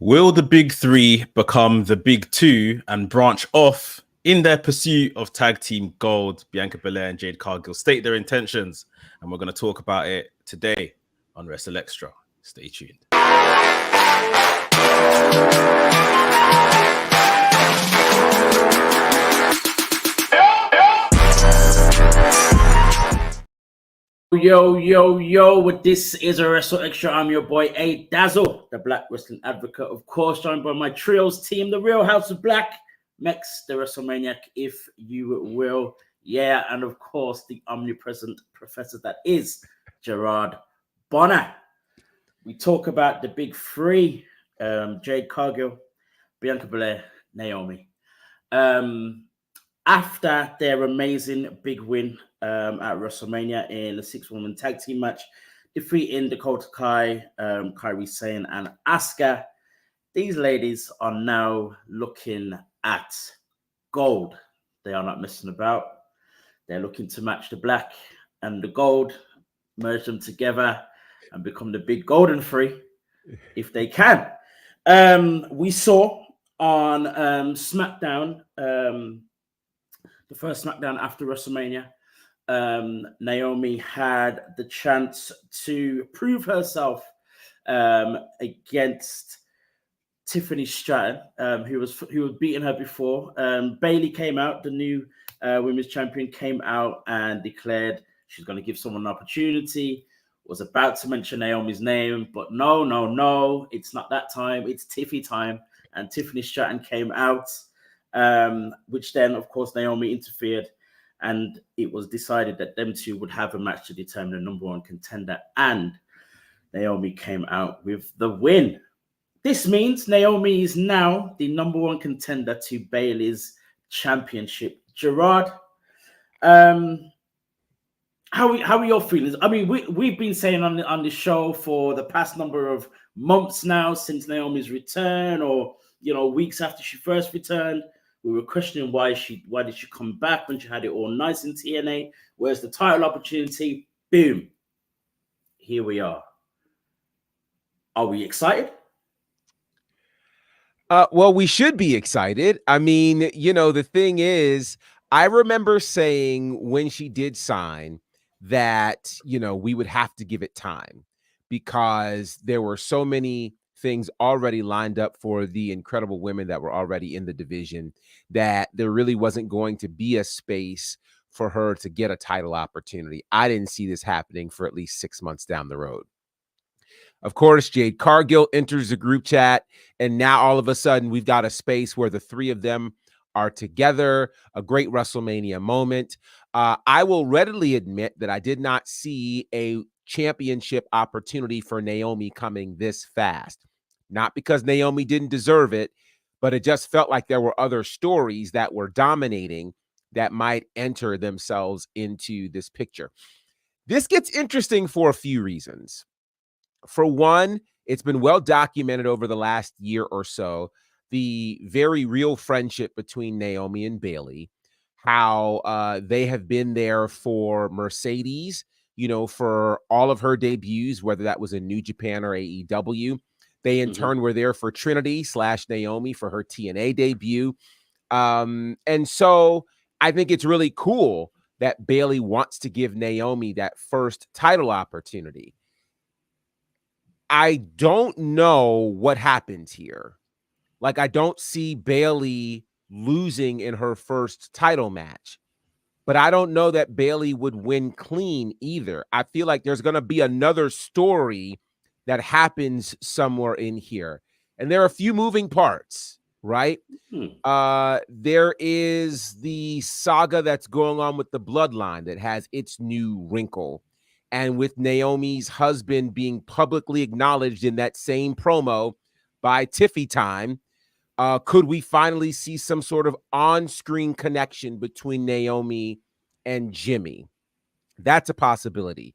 Will the big three become the big two and branch off in their pursuit of tag team gold? Bianca Belair and Jade Cargill state their intentions, and we're going to talk about it today on WrstlXtra. Stay tuned. Yo, this is a WrstlXtra. I'm your boy, A Dazzle, the Black Wrestling Advocate, of course, joined by my trios team, the Real House of Black, Mex, the WrestleManiac, if you will. Yeah, and of course, the omnipresent professor that is Gerard Bonner. We talk about the big three, Jade Cargill, Bianca Belair, Naomi. After their amazing big win at WrestleMania in the 6-woman tag team match, defeating Dakota Kai, Kairi Sane, and Asuka, these ladies are now looking at gold. They are not messing about. They're looking to match the black and the gold, merge them together, and become the big golden three, if they can. We saw on SmackDown, the first SmackDown after WrestleMania, Naomi had the chance to prove herself against Tiffany Stratton, who was beating her before. Bayley came out, the new women's champion, came out and declared she's going to give someone an opportunity. Was about to mention Naomi's name, but no, it's not that time. It's Tiffy time, and Tiffany Stratton came out. Which then, of course, Naomi interfered, and it was decided that them two would have a match to determine the number one contender, and Naomi came out with the win. This means Naomi is now the number one contender to Bayley's championship. Gerard, how are your feelings? I mean, we've been saying on the show for the past number of months now since Naomi's return, or weeks after she first returned. We were questioning why did she come back when she had it all nice in TNA? Where's the title opportunity? Boom. Here we are. Are we excited? Well, we should be excited. I mean, the thing is, I remember saying when she did sign that, we would have to give it time because there were so many things already lined up for the incredible women that were already in the division that there really wasn't going to be a space for her to get a title opportunity. I didn't see this happening for at least 6 months down the road. Of course, Jade Cargill enters the group chat, and now all of a sudden we've got a space where the three of them are together, a great WrestleMania moment. I will readily admit that I did not see a championship opportunity for Naomi coming this fast. Not because Naomi didn't deserve it, but it just felt like there were other stories that were dominating that might enter themselves into this picture. This gets interesting for a few reasons. For one, it's been well documented over the last year or so, the very real friendship between Naomi and Bayley, how they have been there for Mercedes, for all of her debuts, whether that was in New Japan or AEW. They, in turn, were there for Trinity/Naomi for her TNA debut. And so I think it's really cool that Bayley wants to give Naomi that first title opportunity. I don't know what happens here. Like, I don't see Bayley losing in her first title match, but I don't know that Bayley would win clean either. I feel like there's going to be another story that happens somewhere in here. And there are a few moving parts, right? There is the saga that's going on with the bloodline that has its new wrinkle. And with Naomi's husband being publicly acknowledged in that same promo by Tiffy Time, could we finally see some sort of on-screen connection between Naomi and Jimmy? That's a possibility.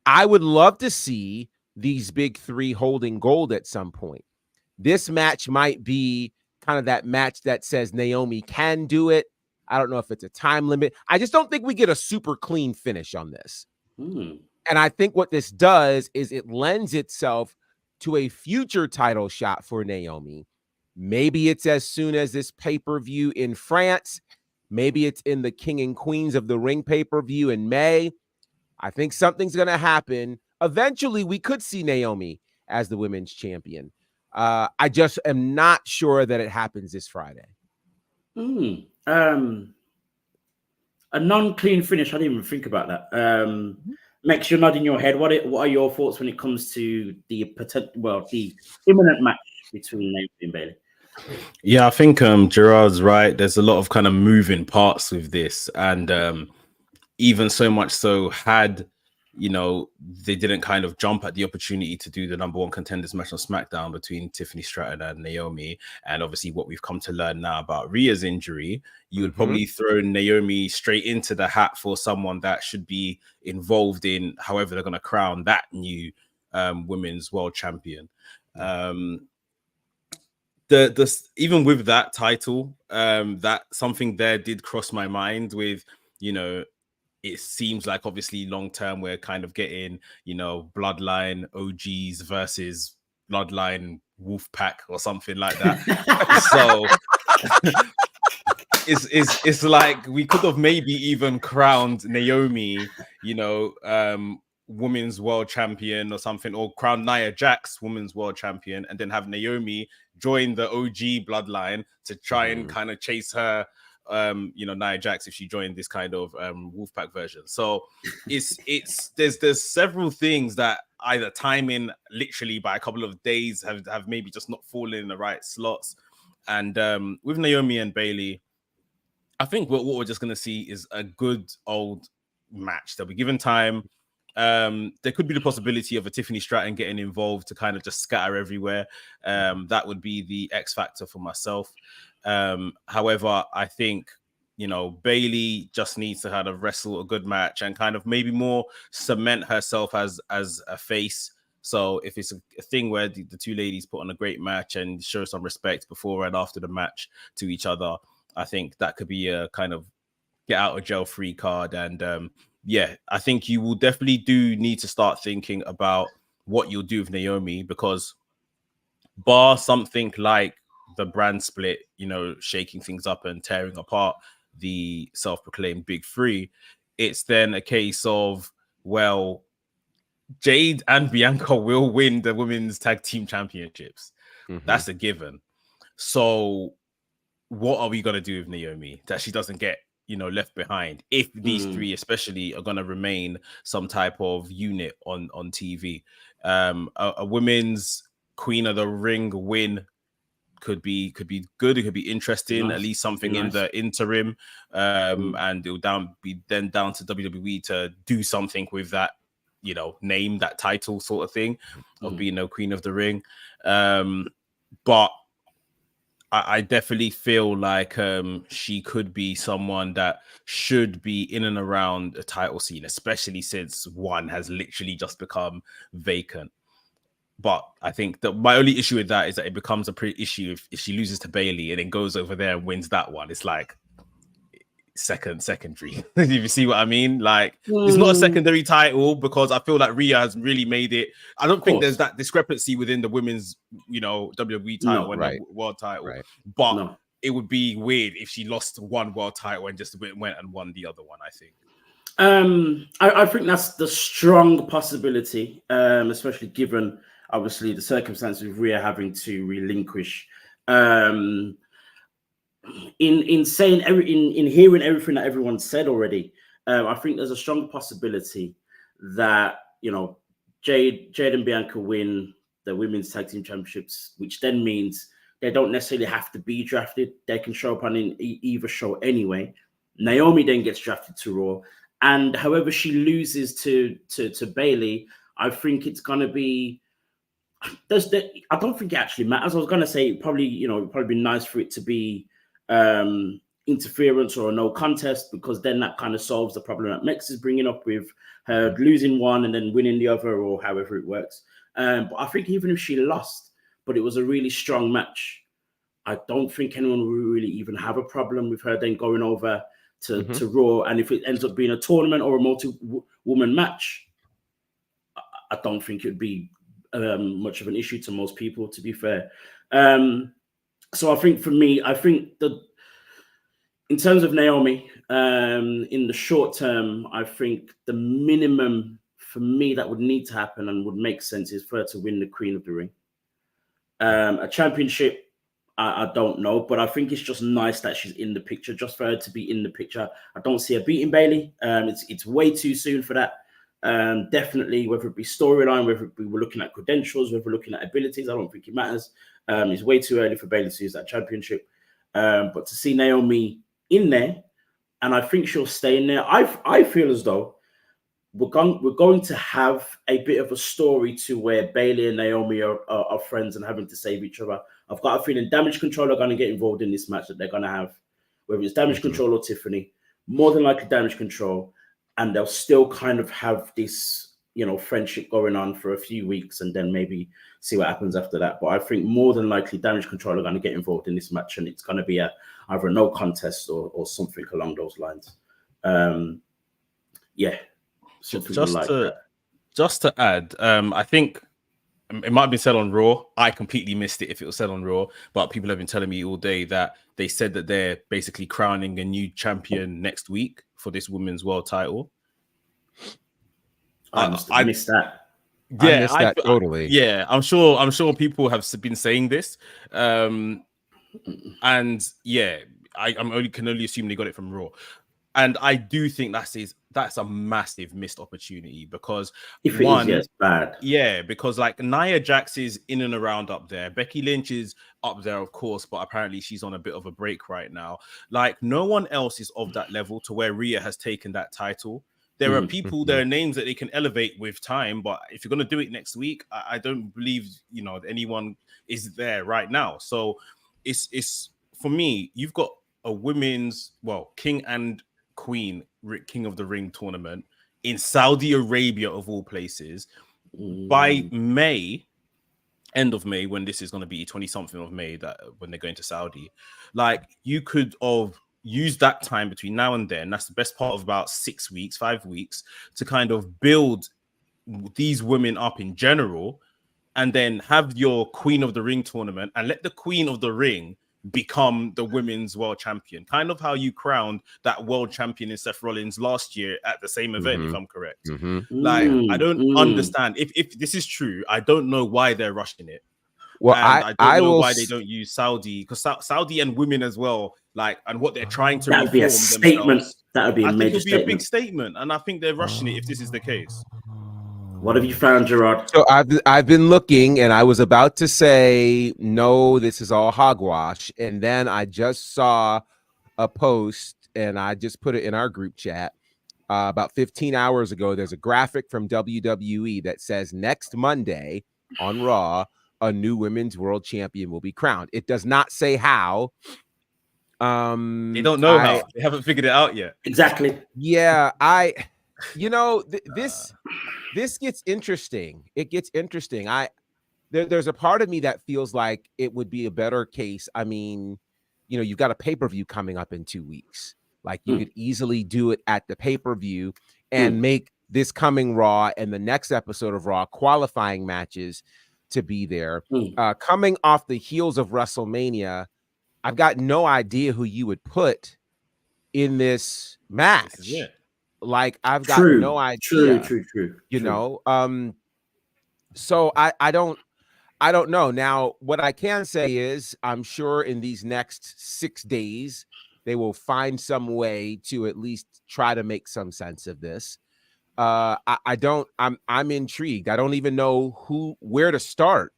I would love to see these big three holding gold at some point. This match might be kind of that match that says Naomi can do it. I don't know if it's a time limit. I just don't think we get a super clean finish on this. And I think what this does is it lends itself to a future title shot for Naomi. Maybe it's as soon as this pay-per-view in France. Maybe it's in the King and Queens of the Ring pay-per-view in May. I think something's going to happen. Eventually, we could see Naomi as the women's champion. I just am not sure that it happens this Friday. A non-clean finish. I didn't even think about that. Makes you nod in your head. What are your thoughts when it comes to the imminent match between Naomi and Bayley? Yeah, I think Gerard's right. There's a lot of kind of moving parts with this, and even so much so, had they didn't kind of jump at the opportunity to do the number one contenders match on SmackDown between Tiffany Stratton and Naomi, and obviously what we've come to learn now about Rhea's injury, you would probably throw Naomi straight into the hat for someone that should be involved in however they're going to crown that new women's world champion. Even with that title, that something there did cross my mind with, it seems like obviously long term we're kind of getting, Bloodline OGs versus Bloodline Wolfpack or something like that. So it's like we could have maybe even crowned Naomi, women's world champion or something, or crown Nia Jax women's world champion, and then have Naomi join the OG Bloodline to try and kind of chase her. Nia Jax if she joined this kind of Wolfpack version. So there's several things that either timing literally by a couple of days have maybe just not fallen in the right slots. And with Naomi and Bayley, I think what we're just going to see is a good old match. They'll be given time. There could be the possibility of a Tiffany Stratton getting involved to kind of just scatter everywhere. That would be the X factor for myself. However, I think, Bayley just needs to kind of wrestle a good match and kind of maybe more cement herself as a face. So if it's a thing where the two ladies put on a great match and show some respect before and after the match to each other, I think that could be a kind of get out of jail free card. And I think you will definitely need to start thinking about what you'll do with Naomi, because bar something like the brand split, shaking things up and tearing apart the self-proclaimed big three, it's then a case of, well, Jade and Bianca will win the women's tag team championships. That's a given. So what are we going to do with Naomi that she doesn't get, left behind, if these three especially are going to remain some type of unit on TV? A women's Queen of the Ring win could be good. It could be interesting, at least something in the interim. And it'll be down to WWE to do something with that, name, that title sort of thing of being a Queen of the Ring. But I definitely feel like she could be someone that should be in and around a title scene, especially since one has literally just become vacant. But I think that my only issue with that is that it becomes a pretty issue if she loses to Bayley and then goes over there and wins that one. It's like secondary. If you see what I mean? Like, it's not a secondary title, because I feel like Rhea has really made it. I don't think there's that discrepancy within the women's, WWE title and the world title. Right. But it would be weird if she lost one world title and just went and won the other one, I think. I think that's the strong possibility, especially given obviously the circumstances of Rhea having to relinquish. In hearing everything that everyone said already, I think there's a strong possibility that Jade and Bianca win the women's tag team championships, which then means they don't necessarily have to be drafted. They can show up on either show anyway. Naomi then gets drafted to Raw, and however she loses to Bayley, I think it's gonna be. I don't think it actually matters. I was gonna say probably be nice for it to be interference or a no contest, because then that kind of solves the problem that Mex is bringing up with her losing one and then winning the other, or however it works. But I think even if she lost, but it was a really strong match, I don't think anyone will really even have a problem with her then going over to Raw. And if it ends up being a tournament or a multi-woman match, I don't think it would be much of an issue to most people, to be fair. So I think for me, in terms of Naomi, in the short term, I think the minimum for me that would need to happen and would make sense is for her to win the Queen of the Ring. A championship, I don't know, but I think it's just nice that she's in the picture, just for her to be in the picture. I don't see her beating Bayley. It's way too soon for that. Definitely, whether it be storyline, whether it be we're looking at credentials, whether we're looking at abilities, I don't think it matters. It's way too early for Bayley to use that championship. But to see Naomi in there, and I think she'll stay in there. I feel as though we're going to have a bit of a story to where Bayley and Naomi are friends and having to save each other. I've got a feeling Damage Control are going to get involved in this match that they're going to have, whether it's Damage Control or Tiffany, more than likely Damage Control, and they'll still kind of have this, friendship going on for a few weeks and then maybe see what happens after that. But I think more than likely Damage Control are going to get involved in this match, and it's going to be either a no contest or something along those lines. Just to add, I think it might have been said on Raw. I completely missed it if it was said on Raw, but people have been telling me all day that they said that they're basically crowning a new champion next week for this women's world title. I missed that. Yeah, I missed that totally. Yeah, I'm sure people have been saying this, and yeah, I can only assume they got it from Raw. And I do think that's a massive missed opportunity, because if it is, it's bad. Yeah, because like Nia Jax is in and around up there. Becky Lynch is up there, of course, but apparently she's on a bit of a break right now. Like no one else is of that level to where Rhea has taken that title. There are people, there are names that they can elevate with time, but if you're going to do it next week, I don't believe, anyone is there right now. So it's for me, you've got a women's, King and Queen King of the Ring tournament in Saudi Arabia of all places. By May, end of May, when this is going to be 20-something of May, that when they're going to Saudi, like you could have used that time between now and then. That's the best part of about 5 weeks to kind of build these women up in general, and then have your Queen of the Ring tournament and let the Queen of the Ring become the women's world champion, kind of how you crowned that world champion in Seth Rollins last year at the same event, if I'm correct. Like I don't understand if this is true. I don't know why they're rushing it. Well, I don't know why they don't use Saudi, because Saudi and women as well, like, and what they're trying to that'd be a statement. That would be a major statement. A big statement, and I think they're rushing it if this is the case. What have you found, Gerard? So I've been looking, and I was about to say no, this is all hogwash, and then I just saw a post, and I just put it in our group chat about 15 hours ago. There's a graphic from WWE that says next Monday on Raw, a new women's world champion will be crowned. It does not say how. They don't know how. They haven't figured it out yet. Exactly. Yeah, this gets interesting. It gets interesting. There's a part of me that feels like it would be a better case. I mean, you've got a pay-per-view coming up in 2 weeks. Like you could easily do it at the pay-per-view and make this coming Raw and the next episode of Raw qualifying matches to be there. Coming off the heels of WrestleMania, I've got no idea who you would put in this match. Like I've got no idea. True. So I don't know. Now, what I can say is I'm sure in these next 6 days they will find some way to at least try to make some sense of this. I'm intrigued. I don't even know where to start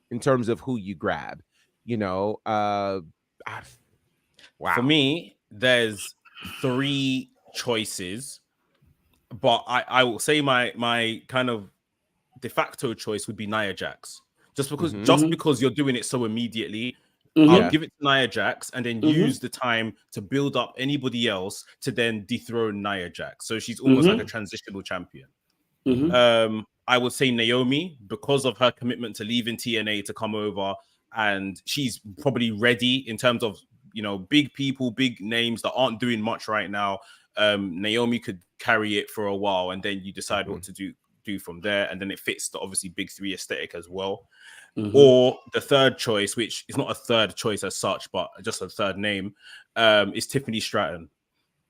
in terms of who you grab. Wow. For me, there's 3 choices, but I will say my kind of de facto choice would be Nia Jax, just because you're doing it so immediately. I'll give it to Nia Jax and then use the time to build up anybody else to then dethrone Nia Jax. So she's almost like a transitional champion. I would say Naomi, because of her commitment to leaving TNA to come over, and she's probably ready in terms of big people, big names that aren't doing much right now. Naomi could carry it for a while, and then you decide what to do do from there, and then it fits the obviously big three aesthetic as well. Mhm. Or the third choice, which is not a third choice as such, but just a third name, is Tiffany Stratton.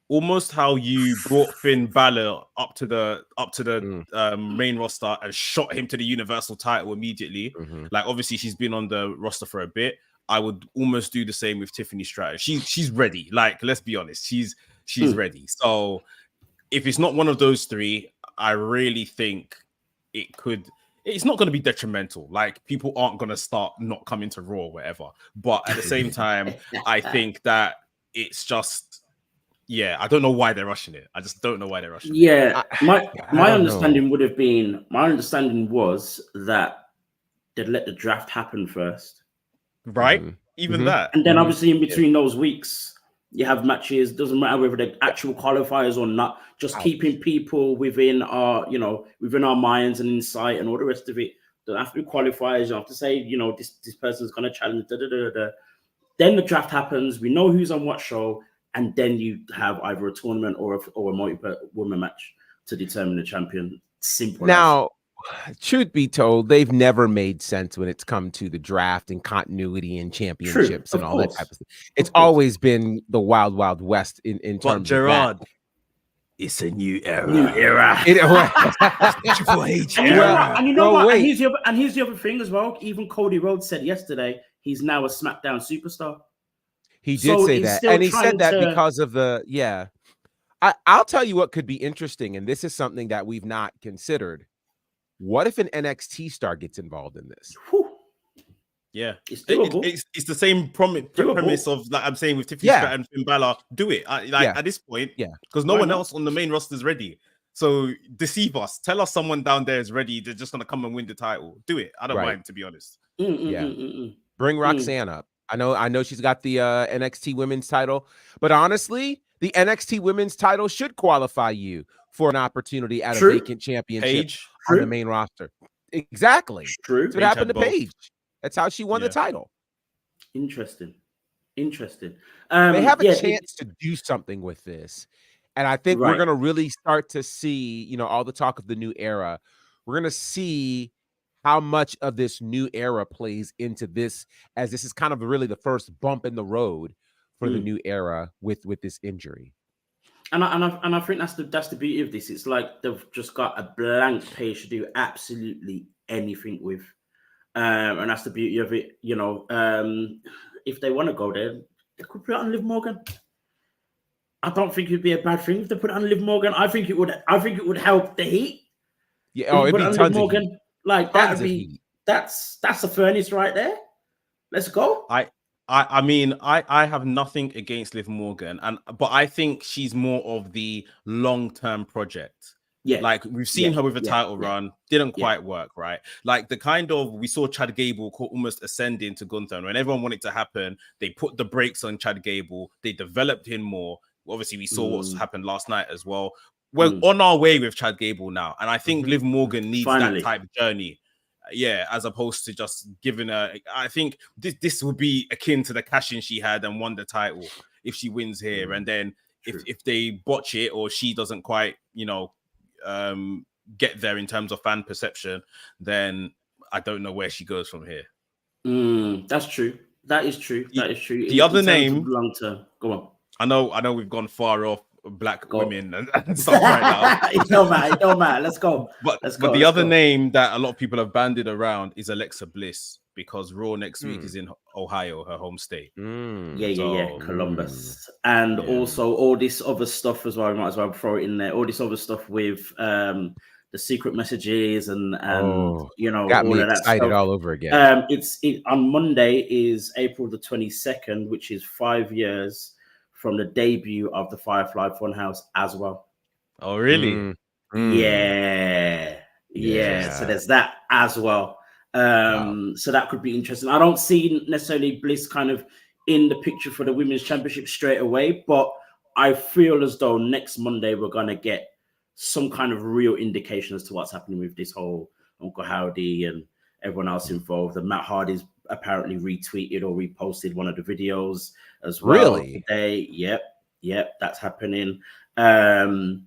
Almost how you brought Finn Balor up to the main roster and shot him to the Universal title immediately. Like, obviously she's been on the roster for a bit. I would almost do the same with Tiffany Stratton. She's ready. Like, let's be honest, she's ready. So if it's not one of those three, I really think it's not going to be detrimental. Like, people aren't going to start not coming to Raw or whatever. But at the same time, I think that it's just, yeah, I don't know why they're rushing it. I just don't know why they're rushing it. Yeah, my understanding understanding was that they'd let the draft happen first. Right? Even that. And then obviously in between those weeks, you have matches. Doesn't matter whether they're actual qualifiers or not. Just keeping people within our, within our minds and insight and all the rest of it. Don't have to be qualifiers. You have to say, this person's going to challenge. Then the draft happens. We know who's on what show, and then you have either a tournament or a multi-woman match to determine the champion. Simple. Now, truth be told, they've never made sense when it's come to the draft and continuity and championships and all that type of stuff. It's always been the wild, wild west in terms of that. It's a new era. Triple H era. And you know what? And here's the other thing as well. Even Cody Rhodes said yesterday he's now a SmackDown superstar. He did say that, and he said that because of the I'll tell you what could be interesting, and this is something that we've not considered. What if an NXT star gets involved in this? Whew. Yeah, it's the same premise of, like I'm saying, with Tiffany Stratton and Finn Balor. Do it at this point, because no one else on the main roster is ready. So deceive us, tell us someone down there is ready. They're just gonna come and win the title. Do it. I don't mind, to be honest. Bring Roxanne up. I know she's got the NXT Women's title, but honestly, the NXT Women's title should qualify you for an opportunity at a vacant championship on the main roster. Exactly. True. That's what happened to Paige. That's how she won the title. Interesting. They have a chance to do something with this. And I think we're going to really start to see, all the talk of the new era. We're going to see how much of this new era plays into this, as this is kind of really the first bump in the road for the new era with this injury. And I think that's the beauty of this. It's like they've just got a blank page to do absolutely anything with. And that's the beauty of it, if they want to go there, they could put it on Liv Morgan. I don't think it'd be a bad thing if they put it on Liv Morgan. I think it would help the heat. Yeah, it'd be tons of heat. Like that would be that's a furnace right there. Let's go. I mean, I have nothing against Liv Morgan, but I think she's more of the long-term project. Yeah, like we've seen her with a title run, didn't quite work, right? Like we saw Chad Gable almost ascending to Gunther, and when everyone wanted to happen, they put the brakes on Chad Gable. They developed him more. Obviously, we saw what's happened last night as well. We're on our way with Chad Gable now, and I think Liv Morgan needs that type of journey. Yeah, as opposed to just giving her. I think this would be akin to the cash-in she had and won the title if she wins here, and then if they botch it or she doesn't quite, get there in terms of fan perception, then I don't know where she goes from here. That's true. That is true. The other name, long term. Go on. I know we've gone far off black women and stuff right now. It don't matter. Let's go. But the other name that a lot of people have bandied around is Alexa Bliss, because Raw next week is in Ohio, her home state. Columbus. And also all this other stuff as well. I might as well throw it in there. All this other stuff with the secret messages and got all me of that excited stuff. all over again. It's on Monday is April the 22nd, which is 5 years from the debut of the Firefly Funhouse as well. Oh, really? Yeah. So there's that as well. So that could be interesting. I don't see necessarily Bliss kind of in the picture for the women's championship straight away, but I feel as though next Monday we're going to get some kind of real indication as to what's happening with this whole Uncle Howdy and everyone else involved. And Matt Hardy's apparently retweeted or reposted one of the videos as well. Really? Today. Yep, that's happening. Rowan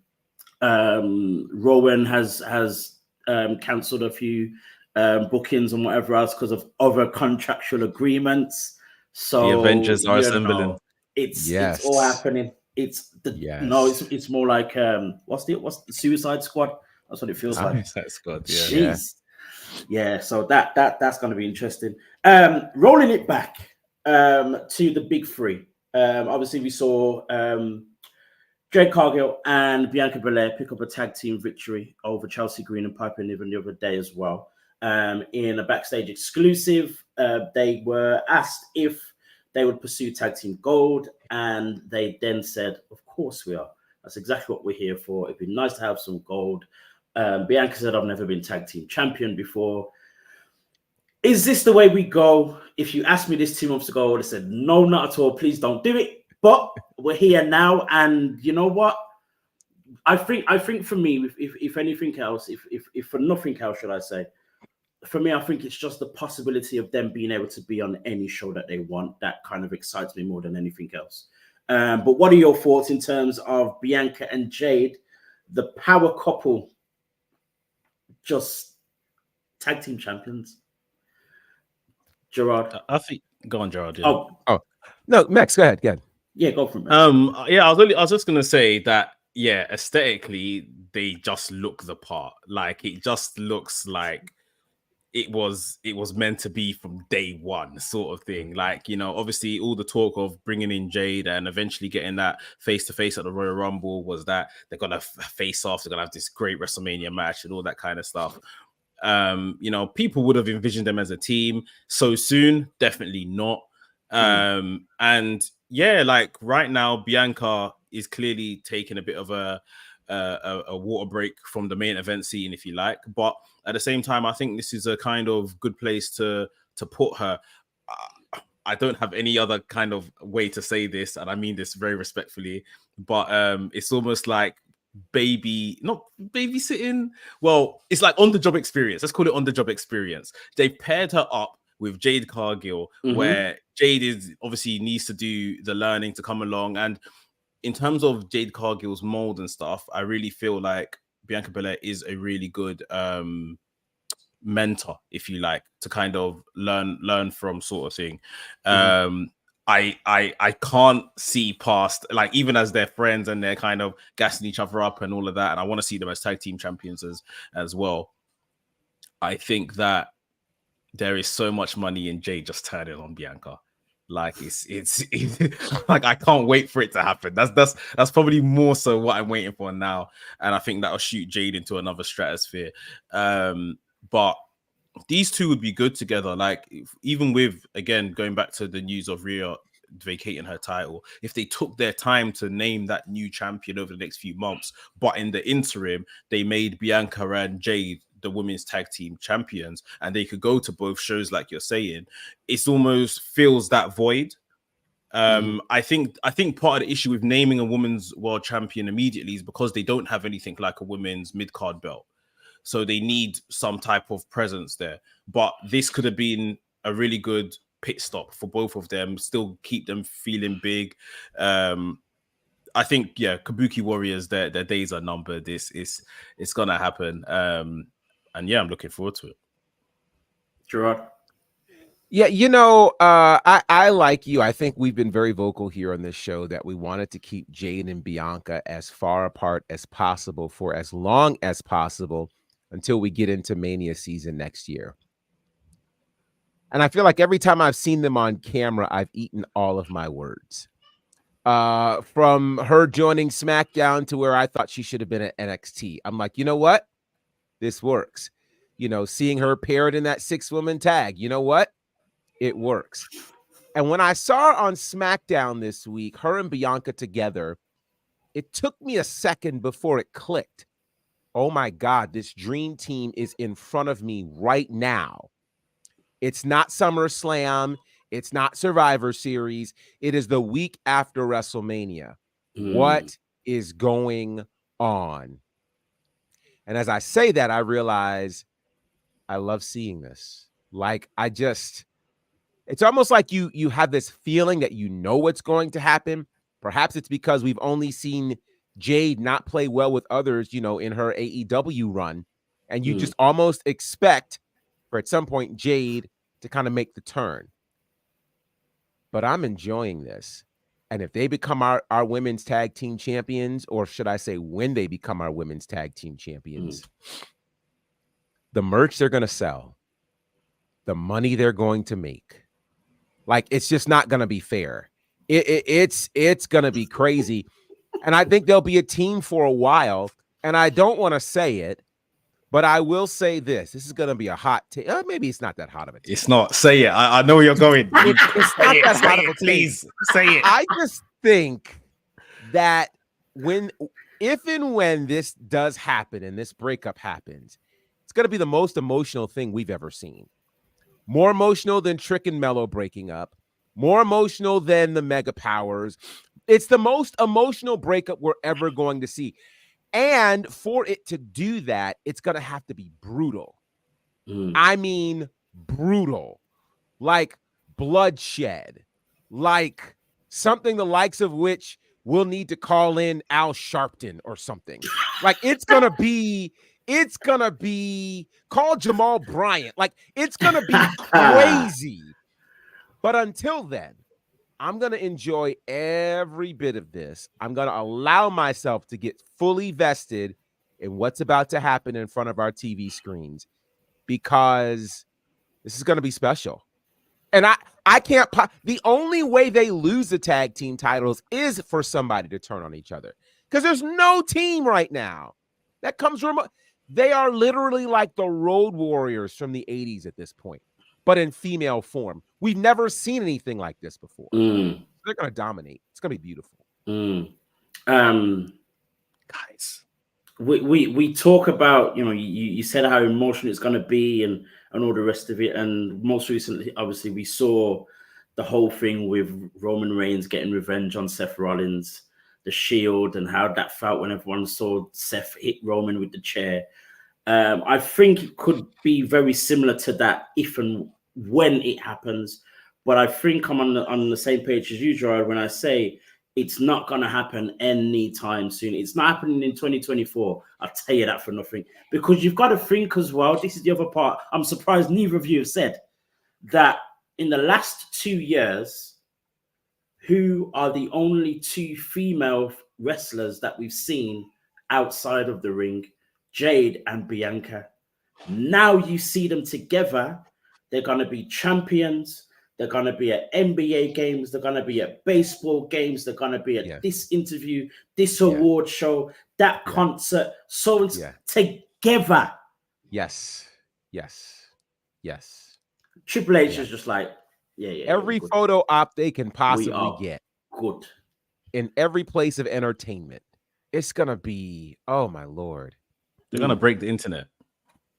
has cancelled a few bookings and whatever else because of other contractual agreements. So the Avengers are assembling. It's all happening. It's it's more like what's the Suicide Squad? That's what it feels like. Suicide Squad, Jeez. Yeah, so that's going to be interesting. Rolling it back to the big three. Obviously, we saw Jade Cargill and Bianca Belair pick up a tag team victory over Chelsea Green and Piper Niven the other day as well. In a backstage exclusive, they were asked if they would pursue tag team gold, and they then said, "Of course we are. That's exactly what we're here for. It'd be nice to have some gold." Bianca said, "I've never been tag team champion before." Is this the way we go? If you asked me this 2 months ago, I would have said, "No, not at all. Please don't do it." But we're here now, and you know what? I think for me, if anything else, if for nothing else, should I say, for me, I think it's just the possibility of them being able to be on any show that they want. That kind of excites me more than anything else. But what are your thoughts in terms of Bianca and Jade, the power couple, just tag team champions? Gerard, I think go on, Gerard. Yeah. Oh no, Max, go ahead. Yeah, go for it. I was just gonna say that. Yeah, aesthetically, they just look the part. Like it just looks like it was meant to be from day one, sort of thing. Like, you know, obviously all the talk of bringing in Jade and eventually getting that face-to-face at the Royal Rumble was that they're gonna face off, they're gonna have this great WrestleMania match and all that kind of stuff. You know, people would have envisioned them as a team so soon. Definitely not. And yeah, like right now, Bianca is clearly taking a bit of a water break from the main event scene, if you like. But at the same time, I think this is a kind of good place to put her. I don't have any other kind of way to say this, and I mean this very respectfully, but it's almost like not babysitting. Well, it's like on-the-job experience. Let's call it on-the-job experience. They paired her up with Jade Cargill, where Jade is obviously needs to do the learning to come along. And in terms of Jade Cargill's mold and stuff, I really feel like Bianca Belair is a really good mentor, if you like, to kind of learn from, sort of thing. I can't see past, like, even as they're friends and they're kind of gassing each other up and all of that, and I want to see them as tag team champions as well. I think that there is so much money in Jade just turning on Bianca. Like it's like I can't wait for it to happen. That's probably more so what I'm waiting for now, and I think that'll shoot Jade into another stratosphere. But these two would be good together. Like even with, again, going back to the news of Rhea vacating her title, if they took their time to name that new champion over the next few months, but in the interim they made Bianca and Jade the women's tag team champions, and they could go to both shows, like you're saying, it's almost fills that void. I think part of the issue with naming a women's world champion immediately is because they don't have anything like a women's mid-card belt, so they need some type of presence there. But this could have been a really good pit stop for both of them, still keep them feeling big. I think, yeah, Kabuki Warriors, their days are numbered. It's gonna happen. And yeah, I'm looking forward to it. Gerard? Yeah, you know, I like you. I think we've been very vocal here on this show that we wanted to keep Jade and Bianca as far apart as possible for as long as possible until we get into Mania season next year. And I feel like every time I've seen them on camera, I've eaten all of my words. From her joining SmackDown to where I thought she should have been at NXT. I'm like, you know what? This works. You know, seeing her paired in that 6-woman tag, you know what? It works. And when I saw her on SmackDown this week, her and Bianca together, it took me a second before it clicked. Oh my God, this dream team is in front of me right now. It's not SummerSlam. It's not Survivor Series. It is the week after WrestleMania. What is going on? And as I say that, I realize I love seeing this. Like, it's almost like you have this feeling that you know what's going to happen. Perhaps it's because we've only seen Jade not play well with others, you know, in her AEW run. And you just almost expect for at some point Jade to kind of make the turn. But I'm enjoying this. And if they become our women's tag team champions, or should I say when they become our women's tag team champions, the merch they're going to sell, the money they're going to make, like, it's just not going to be fair. It's going to be crazy. And I think they'll be a team for a while. And I don't want to say it, but I will say this. This is going to be a hot take. Maybe it's not that hot of a take. It's not. Say it. I know where you're going. It's not that hot of a take. Please, say it. I just think that if and when this does happen and this breakup happens, it's going to be the most emotional thing we've ever seen. More emotional than Trick and Mello breaking up. More emotional than the Mega Powers. It's the most emotional breakup we're ever going to see. And for it to do that, it's going to have to be brutal. I mean, brutal. Like bloodshed. Like something the likes of which we'll need to call in Al Sharpton or something. Like it's going to be call Jamal Bryant. Like it's going to be crazy. But until then, I'm going to enjoy every bit of this. I'm going to allow myself to get fully vested in what's about to happen in front of our TV screens because this is going to be special. And I can't the only way they lose the tag team titles is for somebody to turn on each other because there's no team right now that comes remote. They are literally like the Road Warriors from the 80s at this point, but in female form. We've never seen anything like this before. They're going to dominate. It's going to be beautiful. Guys, we talk about, you said how emotional it's going to be and all the rest of it. And most recently, obviously, we saw the whole thing with Roman Reigns getting revenge on Seth Rollins, the Shield, and how that felt when everyone saw Seth hit Roman with the chair. I think it could be very similar to that if and when it happens. But I think I'm on the same page as you, Gerard, when I say it's not going to happen anytime soon. It's not happening in 2024. I'll tell you that for nothing. Because you've got to think as well, this is the other part. I'm surprised neither of you have said that in the last 2 years, who are the only two female wrestlers that we've seen outside of the ring? Jade and Bianca. Now you see them together. They're going to be champions. They're going to be at NBA games. They're going to be at baseball games. They're going to be at this interview, this award show, that concert. So together. Yes. Triple H is just like, every photo op they can possibly get. Good. In every place of entertainment. It's going to be, oh my Lord. They're going to break the internet.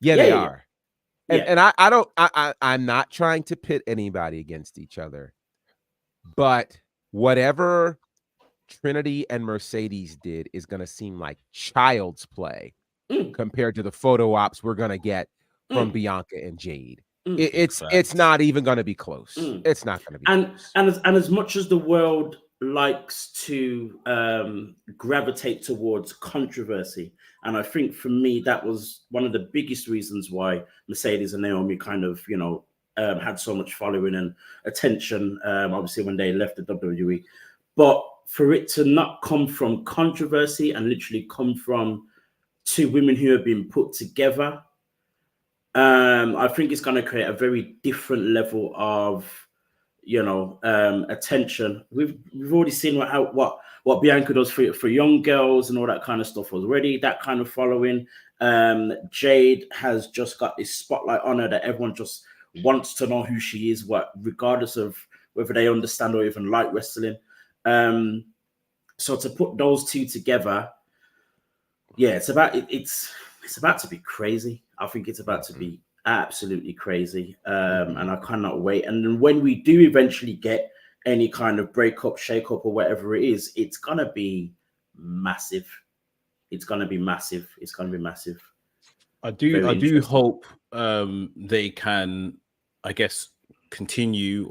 They are. And I'm not trying to pit anybody against each other, but whatever Trinity and Mercedes did is going to seem like child's play compared to the photo ops we're going to get from Bianca and Jade. It's not even going to be close. It's not going to be close. And as much as the world likes to gravitate towards controversy, and I think for me that was one of the biggest reasons why Mercedes and Naomi kind of had so much following and attention, obviously when they left the WWE. But for it to not come from controversy and literally come from two women who have been put together, I think it's going to create a very different level of attention. We've already seen what Bianca does for young girls and all that kind of stuff already, that kind of following. Jade has just got this spotlight on her that everyone just wants to know who she is, regardless of whether they understand or even like wrestling. So to put those two together, it's about to be crazy. I think it's about to be absolutely crazy, and I cannot wait. And then when we do eventually get any kind of breakup, shake-up, or whatever it is, it's gonna be massive. It's gonna be massive. I do hope they can, I guess, continue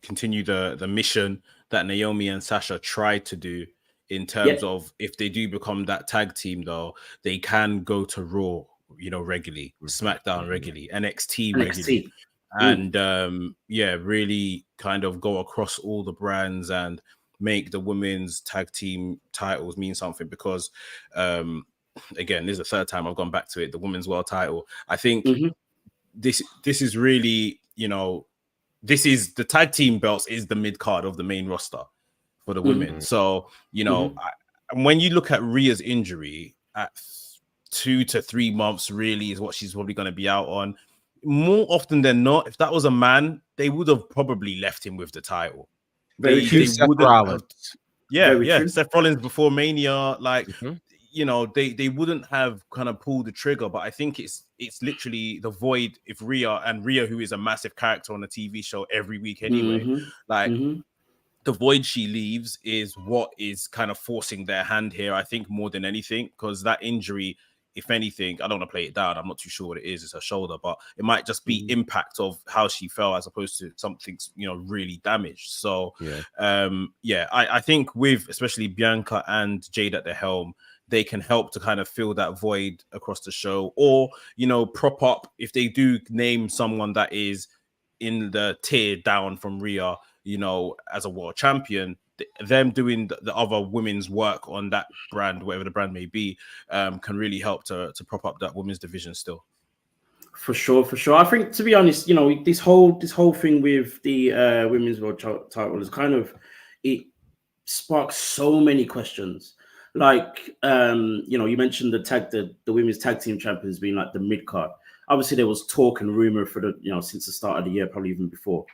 the mission that Naomi and Sasha tried to do in terms of if they do become that tag team, though, they can go to Raw regularly, SmackDown regularly, NXT regularly, NXT. and really kind of go across all the brands and make the women's tag team titles mean something. Because again, this is the third time I've gone back to it, the women's world title. I think this is really, this is the tag team belts is the mid card of the main roster for the women. So, when you look at Rhea's injury at 2 to 3 months, really is what she's probably going to be out on. More often than not, if that was a man, they would have probably left him with the title. Very true. Seth Rollins. Seth Rollins before Mania, like, they wouldn't have kind of pulled the trigger. But I think it's literally the void. If Rhea, who is a massive character on the TV show every week anyway, the void she leaves is what is kind of forcing their hand here, I think, more than anything, because that injury, if anything, I don't want to play it down, I'm not too sure what it is, it's her shoulder, but it might just be impact of how she fell as opposed to something's, really damaged. So, I think with especially Bianca and Jade at the helm, they can help to kind of fill that void across the show, or, prop up if they do name someone that is in the tier down from Rhea, as a world champion, them doing the other women's work on that brand, whatever the brand may be, can really help to prop up that women's division still. For sure. I think, to be honest, this whole thing with the women's world title is kind of, it sparks so many questions. Like, you mentioned the women's tag team champions being like the mid card. Obviously, there was talk and rumor for the since the start of the year, probably even before,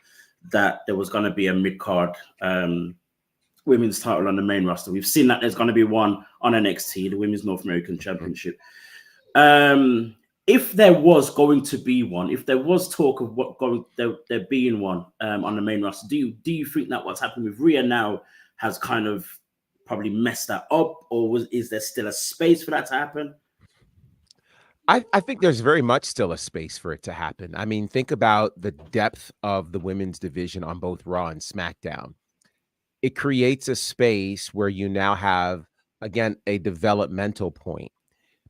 that there was going to be a mid card women's title on the main roster. We've seen that there's going to be one on NXT, the Women's North American Championship. If there was going to be one, if there was talk of there being one on the main roster, do you think that what's happened with Rhea now has kind of probably messed that up, or is there still a space for that to happen? I think there's very much still a space for it to happen. I mean, think about the depth of the women's division on both Raw and SmackDown. It creates a space where you now have, again, a developmental point,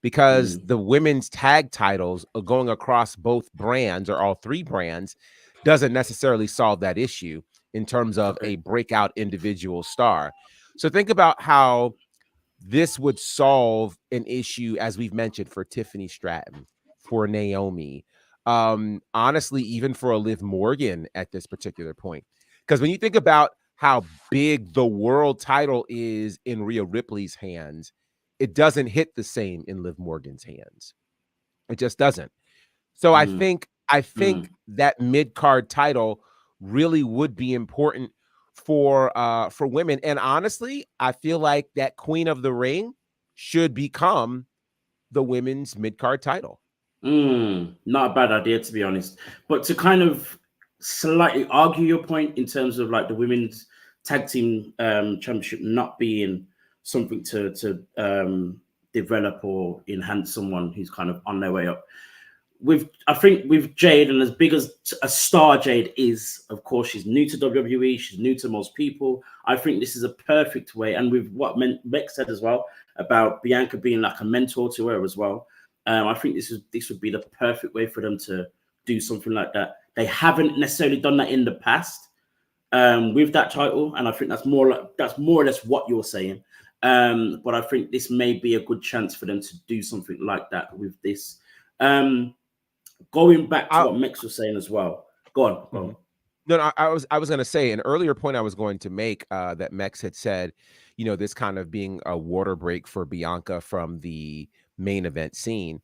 because the women's tag titles are going across both brands, or all three brands, doesn't necessarily solve that issue in terms of a breakout individual star. So think about how this would solve an issue, as we've mentioned, for Tiffany Stratton, for Naomi, honestly, even for a Liv Morgan at this particular point. Because when you think about how big the world title is in Rhea Ripley's hands, it doesn't hit the same in Liv Morgan's hands. It just doesn't. So I think that mid-card title really would be important for women. And honestly, I feel like that Queen of the Ring should become the women's mid-card title. Not a bad idea, to be honest. But to kind of slightly argue your point in terms of like the women's tag team championship not being something to develop or enhance someone who's kind of on their way up. I think with Jade, and as big as a star Jade is, of course, she's new to WWE, she's new to most people. I think this is a perfect way, and with what Beck said as well about Bianca being like a mentor to her as well, I think this would be the perfect way for them to do something like that. They haven't necessarily done that in the past with that title, and I think that's more or less what you're saying. But I think this may be a good chance for them to do something like that with this. Going back to what Mex was saying as well. Go on. No, I was going to say an earlier point I was going to make, that Mex had said, this kind of being a water break for Bianca from the main event scene.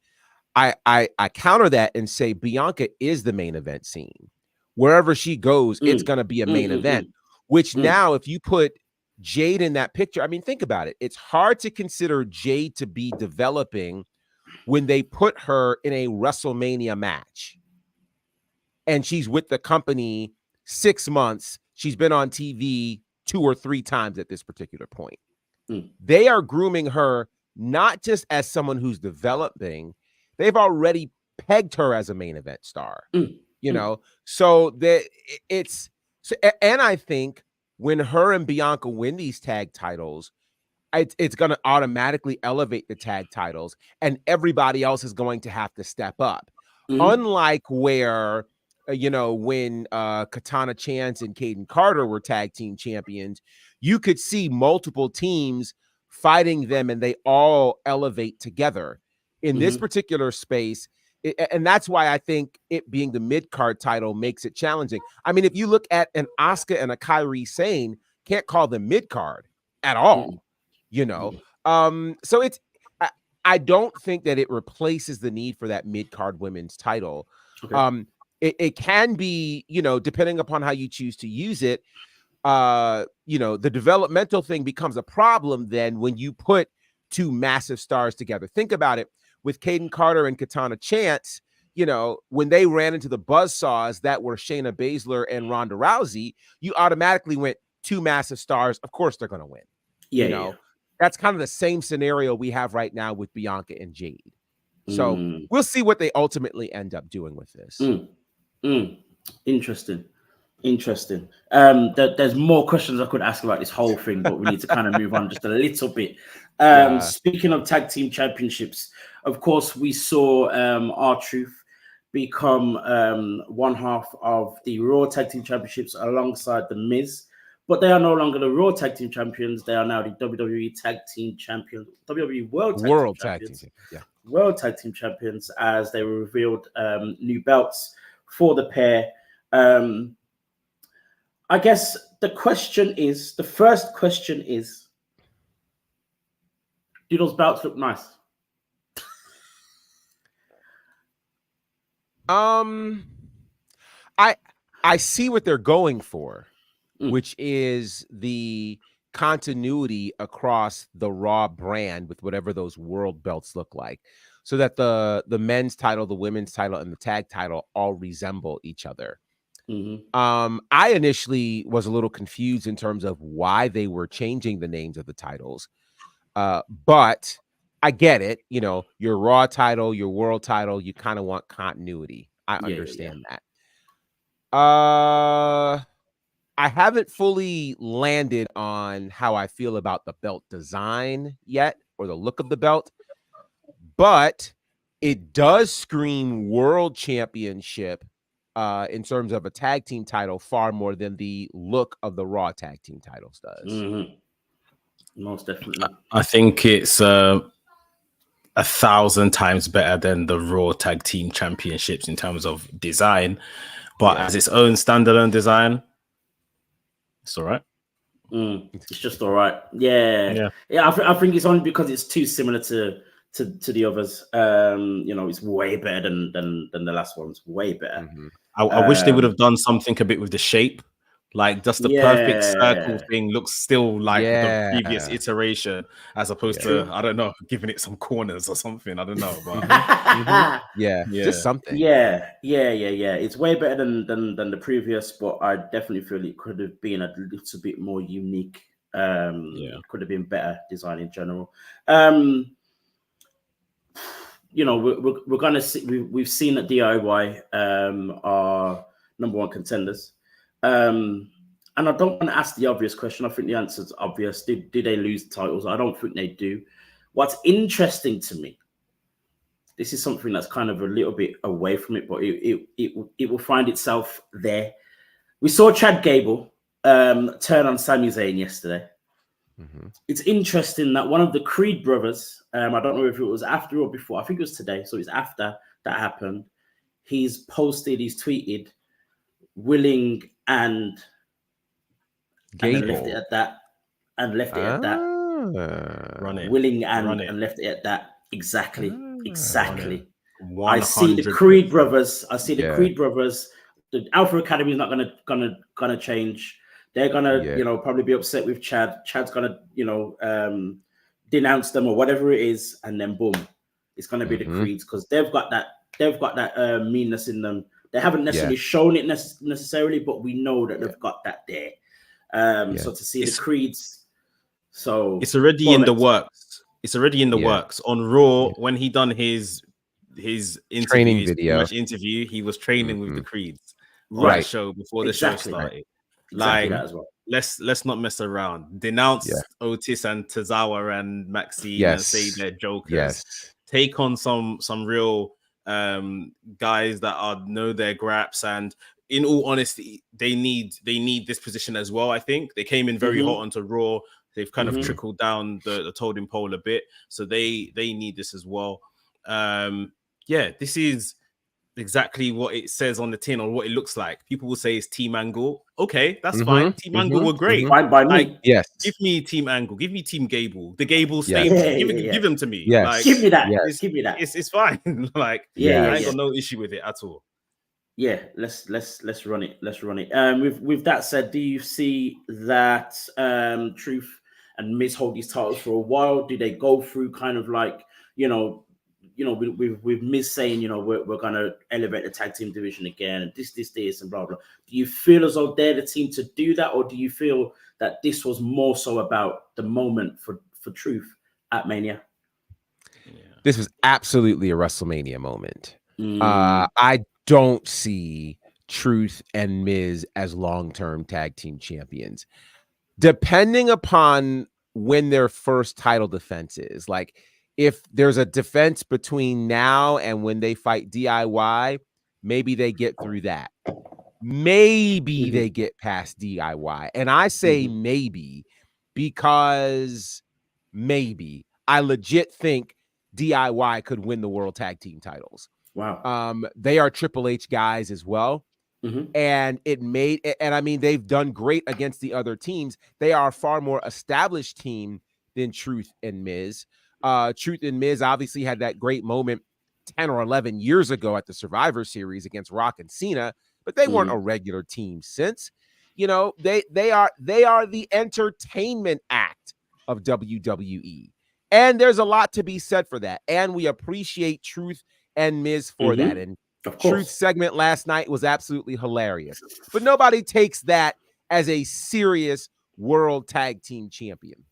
I counter that and say Bianca is the main event scene. Wherever she goes, it's going to be a main event, which now if you put Jade in that picture, I mean, think about it. It's hard to consider Jade to be developing when they put her in a WrestleMania match and she's with the company 6 months. She's been on TV 2 or 3 times at this particular point. They are grooming her not just as someone who's developing, they've already pegged her as a main event star, so that and I think when her and Bianca win these tag titles, it's going to automatically elevate the tag titles, and everybody else is going to have to step up. Unlike where, when Katana Chance and Caden Carter were tag team champions, you could see multiple teams fighting them and they all elevate together. In this particular space, and that's why I think it being the mid-card title makes it challenging. I mean, if you look at an Asuka and a Kairi Sane, can't call them mid-card at all, So it's, I don't think that it replaces the need for that mid-card women's title. Okay. It can be, depending upon how you choose to use it, the developmental thing becomes a problem then when you put two massive stars together. Think about it with Caden Carter and Katana Chance, when they ran into the buzzsaws that were Shayna Baszler and Ronda Rousey, you automatically went two massive stars. Of course they're going to win. Yeah. That's kind of the same scenario we have right now with Bianca and Jade. So we'll see what they ultimately end up doing with this. Interesting. There's more questions I could ask about this whole thing, but we need to kind of move on just a little bit. Speaking of tag team championships, of course, we saw R-Truth become one half of the Raw Tag Team Championships alongside the Miz. But they are no longer the Raw Tag Team Champions. They are now the WWE Tag Team Champions, WWE World Tag Team Champions. World Tag Team Champions, as they were revealed new belts for the pair. I guess the first question is, do those belts look nice? I see what they're going for. Which is the continuity across the Raw brand with whatever those world belts look like, so that the men's title, the women's title, and the tag title all resemble each other. I initially was a little confused in terms of why they were changing the names of the titles, but I get it. Your Raw title, your world title, you kind of want continuity. I understand that. I haven't fully landed on how I feel about the belt design yet, or the look of the belt, but it does scream world championship in terms of a tag team title far more than the look of the Raw tag team titles does. Most definitely. I think it's 1,000 times better than the Raw tag team championships in terms of design, but as its own standalone design, it's all right. It's just all right. Yeah. I think it's only because it's too similar to the others. It's way better than the last one's. Way better. I wish they would have done something a bit with the shape, like just the perfect circle thing looks still like the previous iteration, as opposed to I don't know, giving it some corners or something. I don't know, but just something. Yeah. It's way better than the previous, but I definitely feel it could have been a little bit more unique. Could have been better design in general. We're gonna see. We've seen that DIY are number one contenders. And I don't want to ask the obvious question. I think the answer is obvious. Did they lose the titles? I don't think they do. What's interesting to me, this is something that's kind of a little bit away from it, but it will find itself there. We saw Chad Gable turn on Sami Zayn yesterday. It's interesting that one of the Creed brothers, I don't know if it was after or before, I think it was today, so it's after that happened. He's tweeted, willing and left it at that. Willing and left it at that. Exactly. I see the Creed brothers. The Alpha Academy is not gonna change. They're gonna probably be upset with Chad. Chad's gonna denounce them or whatever it is, and then boom, it's gonna be the Creeds, because they've got that meanness in them. They haven't necessarily shown it necessarily, but we know that they've got that there. So to see the Creeds, so it's already in the works. It's already in the works. On Raw, when he done his training video, interview, he was training with the Creeds right show before the show started. exactly like, that as well. let's not mess around. Denounce Otis and Tozawa and Maxine and say they're jokers. Take on some real guys that know their graps, and in all honesty, they need this position as well. I think they came in very hot onto Raw. They've kind of trickled down the totem pole a bit, so they need this as well. This is exactly what it says on the tin or what it looks like. People will say it's Team Angle. Okay, that's fine. Team Angle were great. Fine by me. Give me Team Angle. Give me Team Gable. The Gable stable. Give them to me. Like, give me that. Give me that. It's fine. Like, I ain't got no issue with it at all. Yeah, let's run it. Let's run it. With that said, do you see that Truth and Miz hold these titles for a while? Do they go through kind of like, with Miz saying, we're gonna elevate the tag team division again, and this, and blah blah. Do you feel as though they're the team to do that, or do you feel that this was more so about the moment for Truth at Mania? This was absolutely a WrestleMania moment. I don't see Truth and Miz as long-term tag team champions. Depending upon when their first title defense is, like if there's a defense between now and when they fight DIY, maybe they get through that. Maybe they get past DIY. And I say maybe because maybe I legit think DIY could win the World Tag Team titles. Wow. They are Triple H guys as well. And I mean, they've done great against the other teams. They are a far more established team than Truth and Miz. Truth and Miz obviously had that great moment 10 or 11 years ago at the Survivor Series against Rock and Cena, but they weren't a regular team since. They are the entertainment act of WWE. And there's a lot to be said for that. And we appreciate Truth and Miz for that. And Truth segment last night was absolutely hilarious. But nobody takes that as a serious world tag team champion.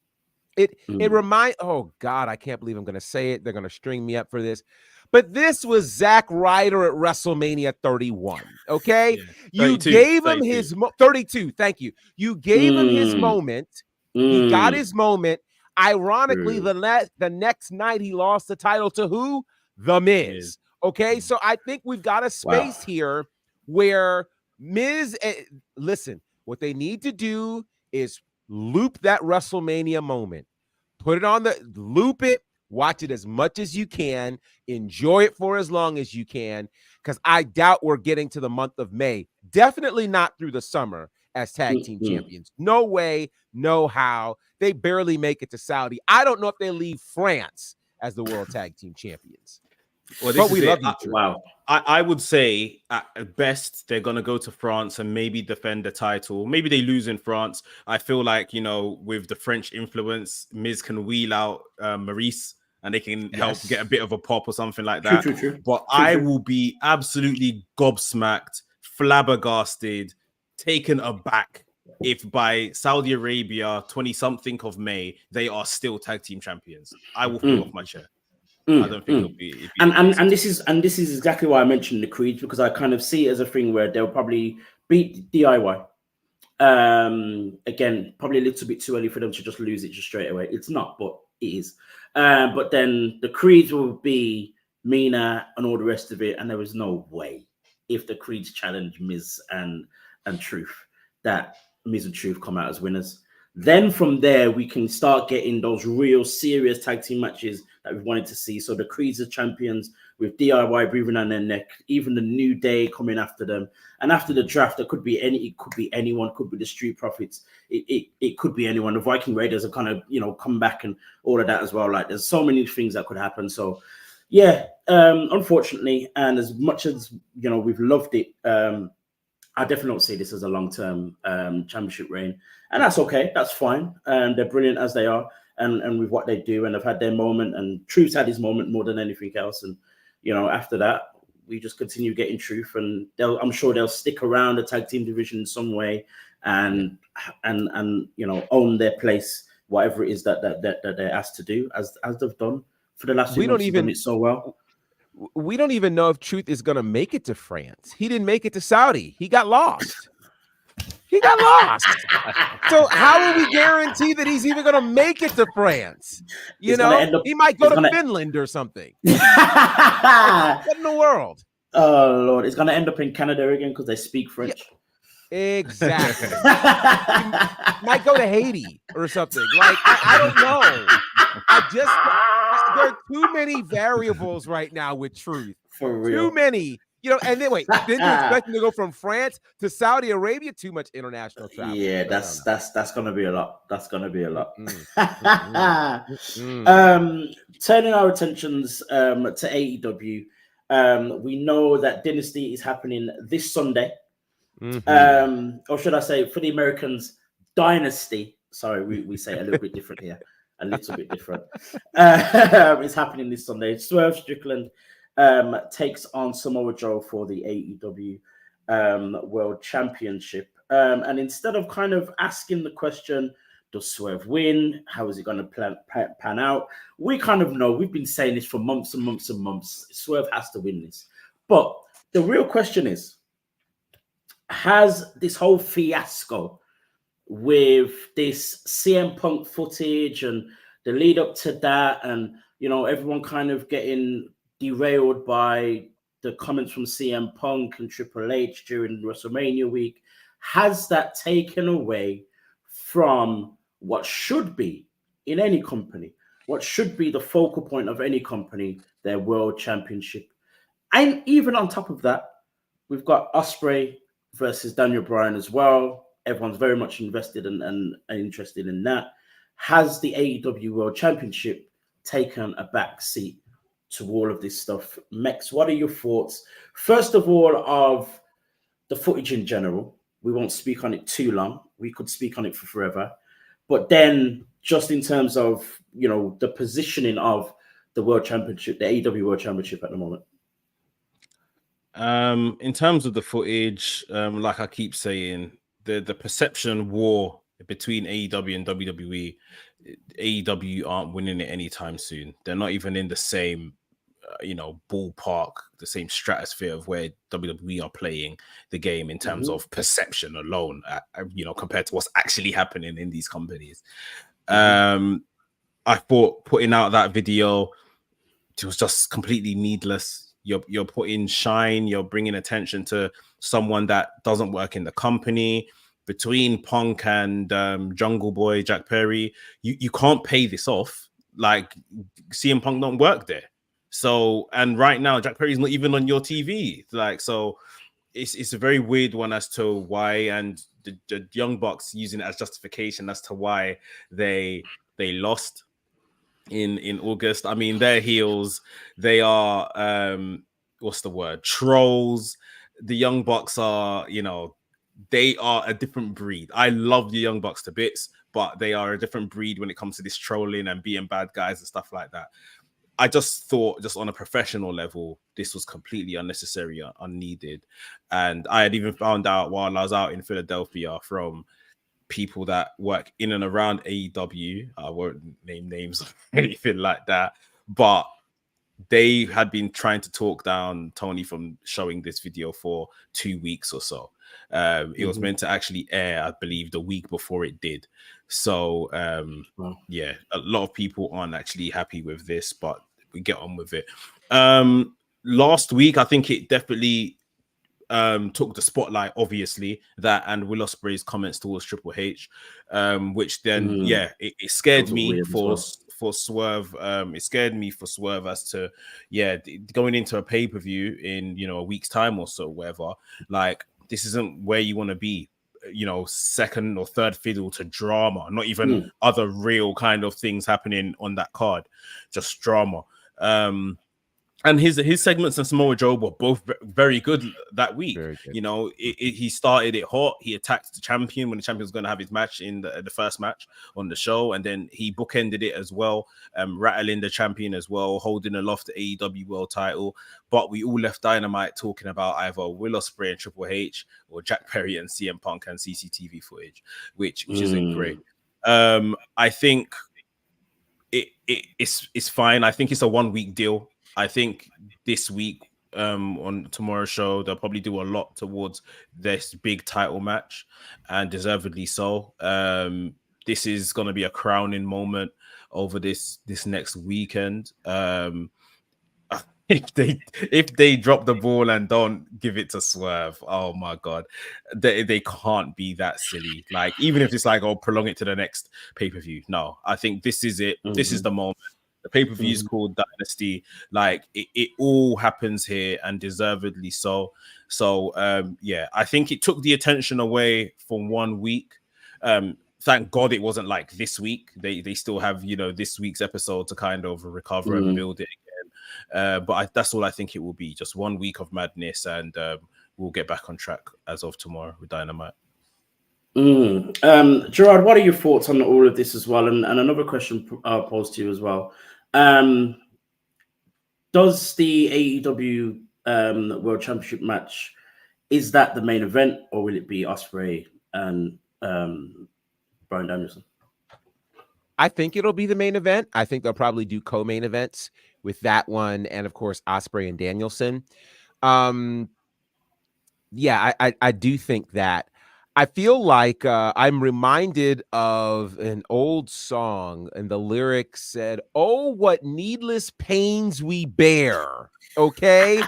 It reminds, oh God, I can't believe I'm going to say it. They're going to string me up for this. But this was Zack Ryder at WrestleMania 31. Okay. Yeah, you gave him his 32. Thank you. You gave him his moment. He got his moment. Ironically, the next night he lost the title to who? The Miz. Okay. So I think we've got a space here where Miz, listen, what they need to do is loop that WrestleMania moment. Put it on loop it, watch it as much as you can, enjoy it for as long as you can, because I doubt we're getting to the month of May. Definitely not through the summer as tag team champions. No way, no how. They barely make it to Saudi. I don't know if they leave France as the world tag team champions. Well, but we love you. Wow. I would say at best they're gonna go to France and maybe defend the title. Maybe they lose in France. I feel like, with the French influence, Miz can wheel out Maurice and they can help get a bit of a pop or something like that. True. But I will be absolutely gobsmacked, flabbergasted, taken aback if by Saudi Arabia 20-something of May they are still tag team champions. I will fall off my chair. I don't think it'll be and this is exactly why I mentioned the Creeds, because I kind of see it as a thing where they'll probably beat DIY. Again, probably a little bit too early for them to just lose it just straight away. It's not, but it is. But then the Creeds will be Mina and all the rest of it, and there is no way if the Creeds challenge Miz and Truth that Miz and Truth come out as winners. Then from there, we can start getting those real serious tag team matches that we've wanted to see. So the Creeds are champions with DIY breathing on their neck, even the New Day coming after them. And after the draft, it could be anyone, could be the Street Profits. It could be anyone. The Viking Raiders have kind of, come back and all of that as well. Like there's so many things that could happen. So yeah, unfortunately, and as much as, we've loved it, I definitely don't see this as a long-term championship reign. And that's okay. That's fine. And they're brilliant as they are and with what they do. And they've had their moment. And Truth's had his moment more than anything else. And, after that, we just continue getting Truth. And I'm sure they'll stick around the tag team division in some way and own their place, whatever it is that they're asked to do, as they've done for the last few months. They've done it so well. We don't even know if Truth is going to make it to France. He didn't make it to Saudi. He got lost. He got lost. So how are we guarantee that he's even going to make it to France? You know, he might go to Finland or something. What in the world? Oh, Lord. It's going to end up in Canada again because they speak French. Yeah, exactly. He might go to Haiti or something. Like, I don't know. There are too many variables right now with Truth. For real. Too many. You know, and then wait, then you expect him to go from France to Saudi Arabia? Too much international travel. Yeah, that's gonna be a lot. That's gonna be a lot. Turning our attentions to AEW, we know that Dynasty is happening this Sunday. Or should I say, for the Americans, Dynasty. Sorry, we say it a little bit different here. A little bit different. It's happening this Sunday. Swerve Strickland takes on Samoa Joe for the AEW World Championship. And instead of kind of asking the question, does Swerve win? How is it going to pan out? We kind of know. We've been saying this for months and months and months. Swerve has to win this. But the real question is, has this whole fiasco with this CM Punk footage and the lead up to that, and you know, everyone kind of getting derailed by the comments from CM Punk and Triple H during WrestleMania week, has that taken away from what should be in any company, what should be the focal point of any company, their world championship? And even on top of that, we've got Ospreay versus Daniel Bryan as well. Everyone's very much invested and interested in that. Has the AEW World Championship taken a back seat to all of this stuff? Mex, what are your thoughts? First of all, of the footage in general. We won't speak on it too long. We could speak on it for forever. But then just in terms of, you know, the positioning of the World Championship, the AEW World Championship at the moment. In terms of the footage, like I keep saying, the perception war between AEW and WWE, AEW aren't winning it anytime soon. They're not even in the same, ballpark, the same stratosphere of where WWE are playing the game in terms of perception alone, compared to what's actually happening in these companies. I thought putting out that video, it was just completely needless. You're putting shine, you're bringing attention to someone that doesn't work in the company. Between Punk and Jungle Boy, Jack Perry, you can't pay this off. Like, CM Punk don't work there. So, and right now, Jack Perry's not even on your TV. Like, so it's a very weird one as to why, and the Young Bucks using it as justification as to why they lost in August. I mean, they're heels. They are what's the word? Trolls. The Young Bucks are, they are a different breed. I love the Young Bucks to bits, but they are a different breed when it comes to this trolling and being bad guys and stuff like that. I just thought, just on a professional level, this was completely unnecessary, unneeded. And I had even found out while I was out in Philadelphia from people that work in and around AEW. I won't name names or anything like that, but they had been trying to talk down Tony from showing this video for 2 weeks or so. It was meant to actually air, I believe, the week before it did. So, yeah, a lot of people aren't actually happy with this, but we get on with it. Last week, I think it definitely took the spotlight, obviously, that and Will Ospreay's comments towards Triple H, which then, it scared me for Swerve. It scared me for Swerve as to, going into a pay-per-view in, a week's time or so, whatever. Like, this isn't where you want to be, second or third fiddle to drama, not even other real kind of things happening on that card, just drama. And his segments and Samoa Joe were both very good that week. Good. He started it hot. He attacked the champion when the champion was going to have his match in the first match on the show. And then he bookended it as well, rattling the champion as well, holding aloft the AEW world title. But we all left Dynamite talking about either Will Ospreay and Triple H or Jack Perry and CM Punk and CCTV footage, which isn't great. I think it's fine. I think it's a 1 week deal. I think this week on tomorrow's show. They'll probably do a lot towards this big title match, and deservedly so. This is going to be a crowning moment over this next weekend. If they drop the ball and don't give it to Swerve, oh my god, they can't be that silly. Like, even if it's like, oh, prolong it to the next pay-per-view. No, I think this is it. Mm-hmm. This is the moment. The pay-per-view is called Dynasty. Like, it all happens here, and deservedly so. So yeah, I think it took the attention away from 1 week. Thank God it wasn't like this week. They still have, you know, this week's episode to kind of recover and build it. But that's all I think it will be. Just 1 week of madness, and we'll get back on track as of tomorrow with Dynamite. Gerard, what are your thoughts on all of this as well? And another question I'll pose to you as well. Does the AEW World Championship match, is that the main event, or will it be Ospreay and Bryan Danielson? I think it'll be the main event. I think they'll probably do co-main events with that one, and of course Ospreay and Danielson. Yeah, I do think that. I feel like I'm reminded of an old song, and the lyrics said, "Oh, what needless pains we bear." Okay,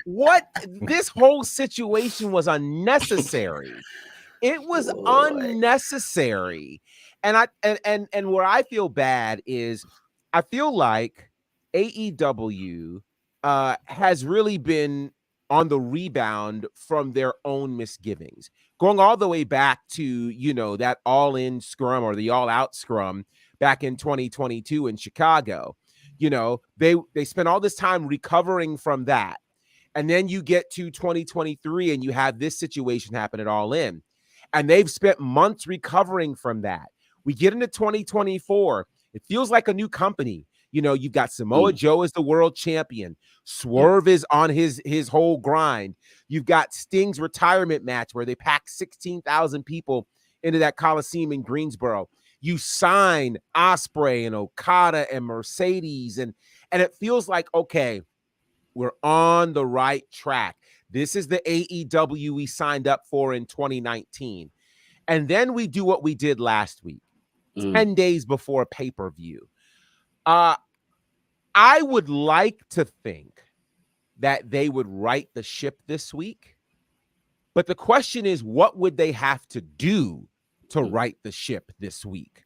what this whole situation was unnecessary. It was unnecessary. And where I feel bad is I feel like AEW has really been on the rebound from their own misgivings, going all the way back to, you know, that all-in scrum or the all-out scrum back in 2022 in Chicago. You know, they spent all this time recovering from that. And then you get to 2023 and you have this situation happen at All In. And they've spent months recovering from that. We get into 2024. It feels like a new company. You know, you've got Samoa Joe as the world champion. Swerve is on his whole grind. You've got Sting's retirement match where they pack 16,000 people into that Coliseum in Greensboro. You sign Ospreay and Okada and Mercedes, and it feels like, okay, we're on the right track. This is the AEW we signed up for in 2019. And then we do what we did last week, 10 days before pay-per-view. I would like to think that they would right the ship this week. But the question is, what would they have to do to right the ship this week?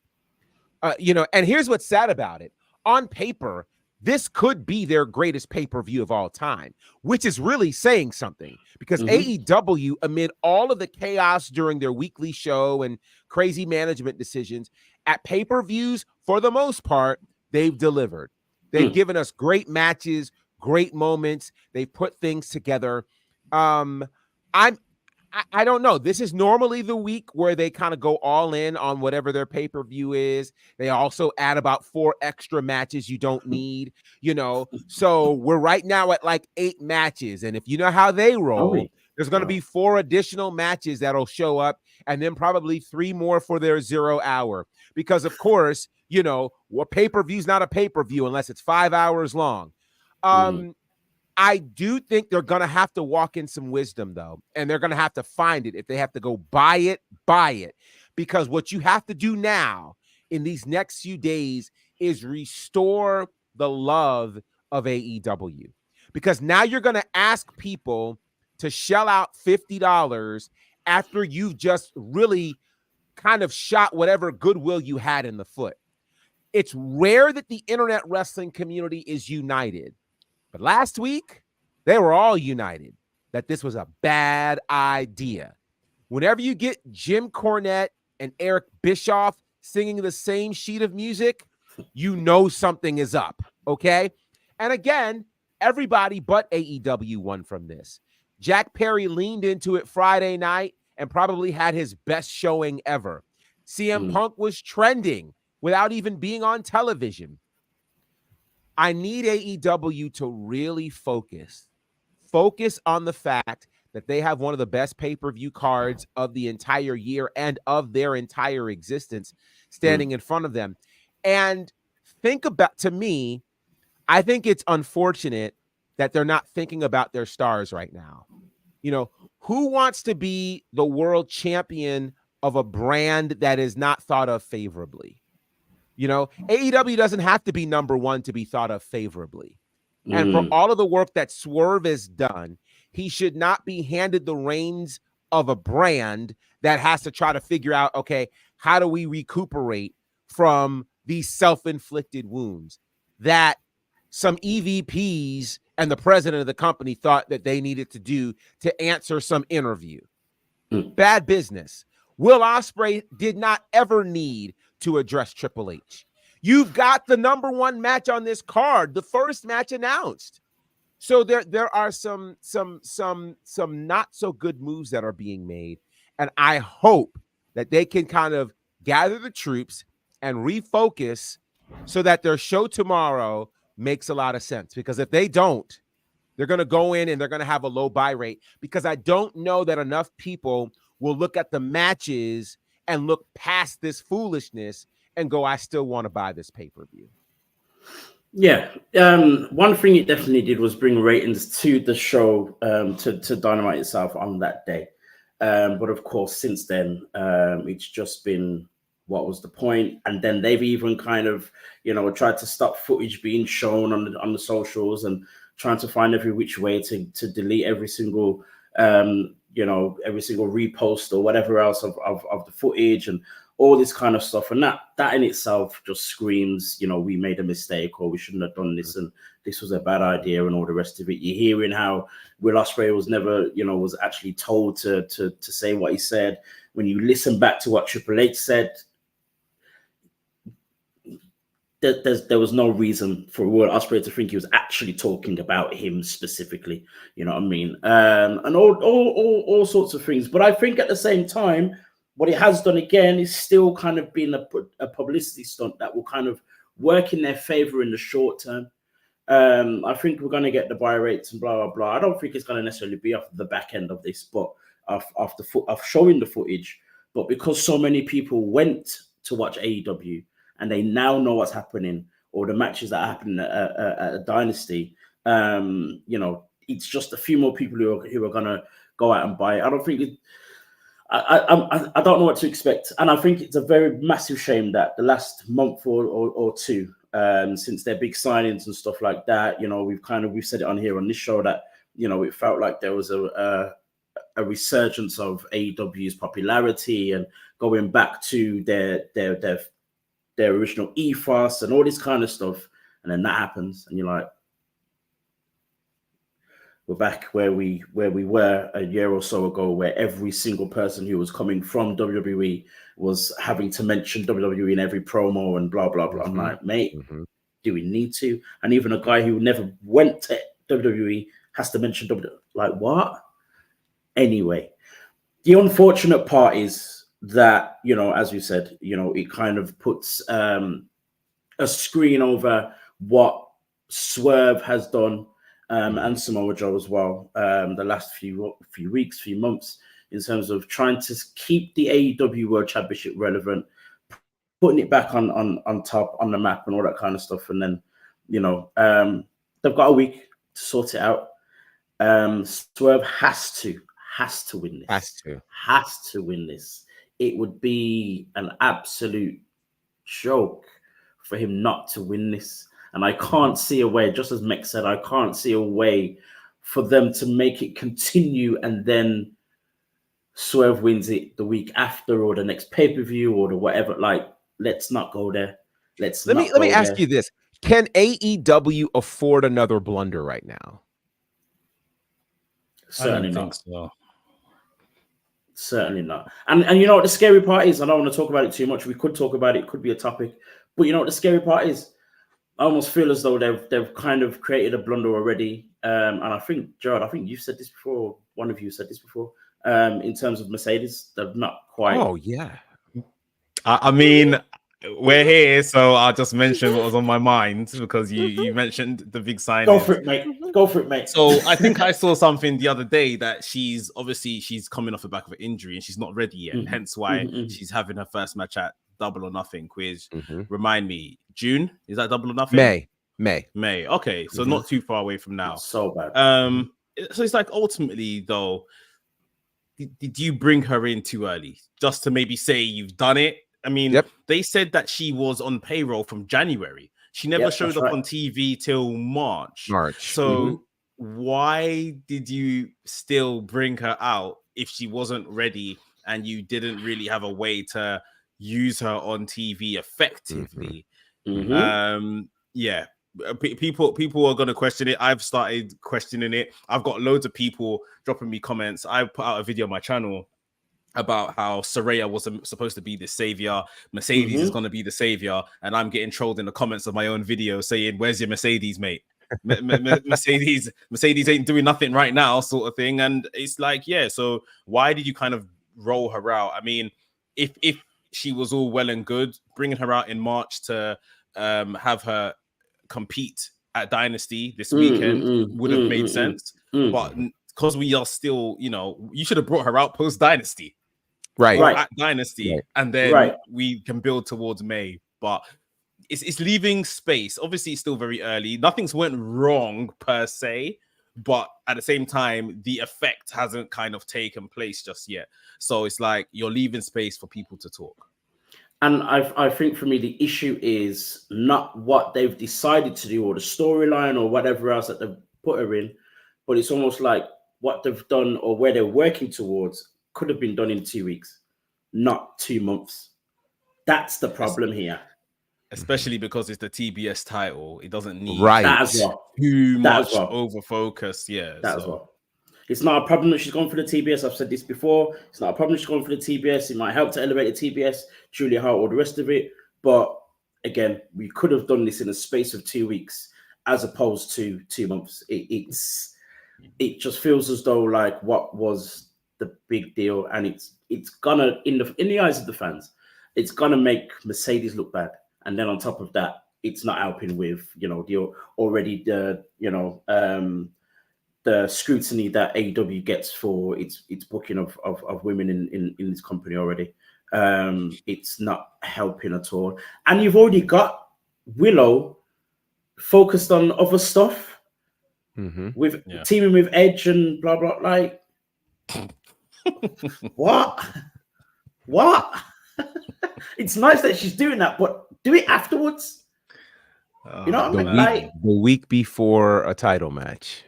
You know, and here's what's sad about it. On paper, this could be their greatest pay-per-view of all time, which is really saying something, because AEW, amid all of the chaos during their weekly show and crazy management decisions, at pay-per-views, for the most part, they've delivered. They've given us great matches, great moments. They've put things together. I don't know. This is normally the week where they kind of go all in on whatever their pay-per-view is. They also add about 4 extra matches you don't need, you know. So we're right now at like 8 matches. And if you know how they roll, there's going to be 4 additional matches that'll show up, and then probably 3 more for their 0 hour. Because, of course, you know, a pay-per-view is not a pay-per-view unless it's 5 hours long. I do think they're going to have to walk in some wisdom, though, and they're going to have to find it. If they have to go buy it, because what you have to do now in these next few days is restore the love of AEW, because now you're going to ask people to shell out $50 after you've just really kind of shot whatever goodwill you had in the foot. It's rare that the internet wrestling community is united. But last week, they were all united that this was a bad idea. Whenever you get Jim Cornette and Eric Bischoff singing the same sheet of music, you know something is up, okay? And again, everybody but AEW won from this. Jack Perry leaned into it Friday night and probably had his best showing ever. CM Punk was trending without even being on television. I need AEW to really focus on the fact that they have one of the best pay-per-view cards of the entire year and of their entire existence standing in front of them. And think about, to me, I think it's unfortunate that they're not thinking about their stars right now. You know, who wants to be the world champion of a brand that is not thought of favorably? You know, AEW doesn't have to be number one to be thought of favorably. And for all of the work that Swerve has done, he should not be handed the reins of a brand that has to try to figure out, okay, how do we recuperate from these self-inflicted wounds that some EVPs and the president of the company thought that they needed to do to answer some interview. Bad business. Will Ospreay did not ever need to address Triple H. You've got the number one match on this card, the first match announced. So there are some not so good moves that are being made. And I hope that they can kind of gather the troops and refocus so that their show tomorrow makes a lot of sense. Because if they don't, they're going to go in and they're going to have a low buy rate, because I don't know that enough people will look at the matches and look past this foolishness and go, I still want to buy this pay-per-view. Yeah. One thing it definitely did was bring ratings to the show, to Dynamite itself on that day. But of course, since then, it's just been, what was the point? And then they've even kind of, tried to stop footage being shown on the socials and trying to find every which way to delete every single, every single repost or whatever else of the footage and all this kind of stuff. And that in itself just screams, we made a mistake, or we shouldn't have done this, and this was a bad idea, and all the rest of it. You're hearing how Will Ospreay was never, was actually told to say what he said. When you listen back to what Triple H said, there was no reason for Will Ospreay to think he was actually talking about him specifically. You know what I mean? And all sorts of things. But I think at the same time, what it has done again is still kind of been a publicity stunt that will kind of work in their favor in the short term. I think we're going to get the buy rates and blah, blah, blah. I don't think it's going to necessarily be off the back end of this, but of showing the footage. But because so many people went to watch AEW and they now know what's happening, or the matches that are happening at a Dynasty, it's just a few more people who are going to go out and buy it. I don't think I don't know what to expect. And I think it's a very massive shame that the last month or two, since their big signings and stuff like that, we've said it on here on this show that, it felt like there was a resurgence of AEW's popularity and going back to their original ethos and all this kind of stuff. And then that happens, and you're like, we're back where we were a year or so ago, where every single person who was coming from WWE was having to mention WWE in every promo and blah, blah, blah. I'm like, mate, do we need to? And even a guy who never went to WWE has to mention WWE. Like, what? Anyway, the unfortunate part is that, as you said, it kind of puts a screen over what Swerve has done, and Samoa Joe as well, the last few weeks, few months, in terms of trying to keep the AEW World Championship relevant, putting it back on top, on the map and all that kind of stuff. And then, they've got a week to sort it out. Swerve has to win this. Has to win this. It would be an absolute joke for him not to win this. And I can't see a way, just as Mick said, I can't see a way for them to make it continue and then Swerve wins it the week after or the next pay-per-view or the whatever. Like, let's not go there. Let me ask you this. Can AEW afford another blunder right now? Certainly not. Think so. Certainly not. And what the scary part is, I don't want to talk about it too much. We could talk about it. It could be a topic. But what the scary part is? I almost feel as though they've kind of created a blunder already. And I think, Gerard, you've said this before. One of you said this before. In terms of Mercedes, they've not quite. Oh, yeah. I mean, we're here, so I'll just mention what was on my mind, because you mentioned the big sign. Go for it, mate. So I think I saw something the other day that she's coming off the back of an injury and she's not ready yet. Hence why she's having her first match at Double or Nothing, which remind me, June, is that Double or Nothing? May. May. Okay, so not too far away from now. Not so bad. So it's like ultimately though, did you bring her in too early just to maybe say you've done it? I mean, they said that she was on payroll from January. She never showed up on TV till March. So why did you still bring her out if she wasn't ready and you didn't really have a way to use her on TV effectively? Yeah. People are going to question it. I've started questioning it. I've got loads of people dropping me comments. I put out a video on my channel about how Saraya was supposed to be the savior. Mercedes is going to be the savior. And I'm getting trolled in the comments of my own video saying, where's your Mercedes, mate? Mercedes ain't doing nothing right now, sort of thing. And it's like, yeah, so why did you kind of roll her out? I mean, if she was all well and good, bringing her out in March to have her compete at Dynasty this weekend would have made sense. But because we are still, you should have brought her out post Dynasty, right? At Dynasty, and then we can build towards May. But it's leaving space. Obviously, it's still very early. Nothing's went wrong per se, but at the same time, the effect hasn't kind of taken place just yet. So it's like you're leaving space for people to talk. And I think for me, the issue is not what they've decided to do or the storyline or whatever else that they've put her in, but it's almost like what they've done or where they're working towards could have been done in 2 weeks, not 2 months. That's the problem here. Especially because it's the TBS title. It doesn't need too much over focus. Yeah. As well. It's not a problem that she's gone for the TBS. I've said this before. It's not a problem she's gone for the TBS. It might help to elevate the TBS, Julia Hart, all the rest of it. But again, we could have done this in a space of 2 weeks as opposed to 2 months. It just feels as though like what was the big deal, and it's gonna in the eyes of the fans, it's gonna make Mercedes look bad. And then on top of that, it's not helping with the scrutiny that AEW gets for its booking of women in this company already. It's not helping at all. And you've already got Willow focused on other stuff with teaming with Edge and blah, blah, like what? It's nice that she's doing that, but do it afterwards. You know what I mean? The week before a title match.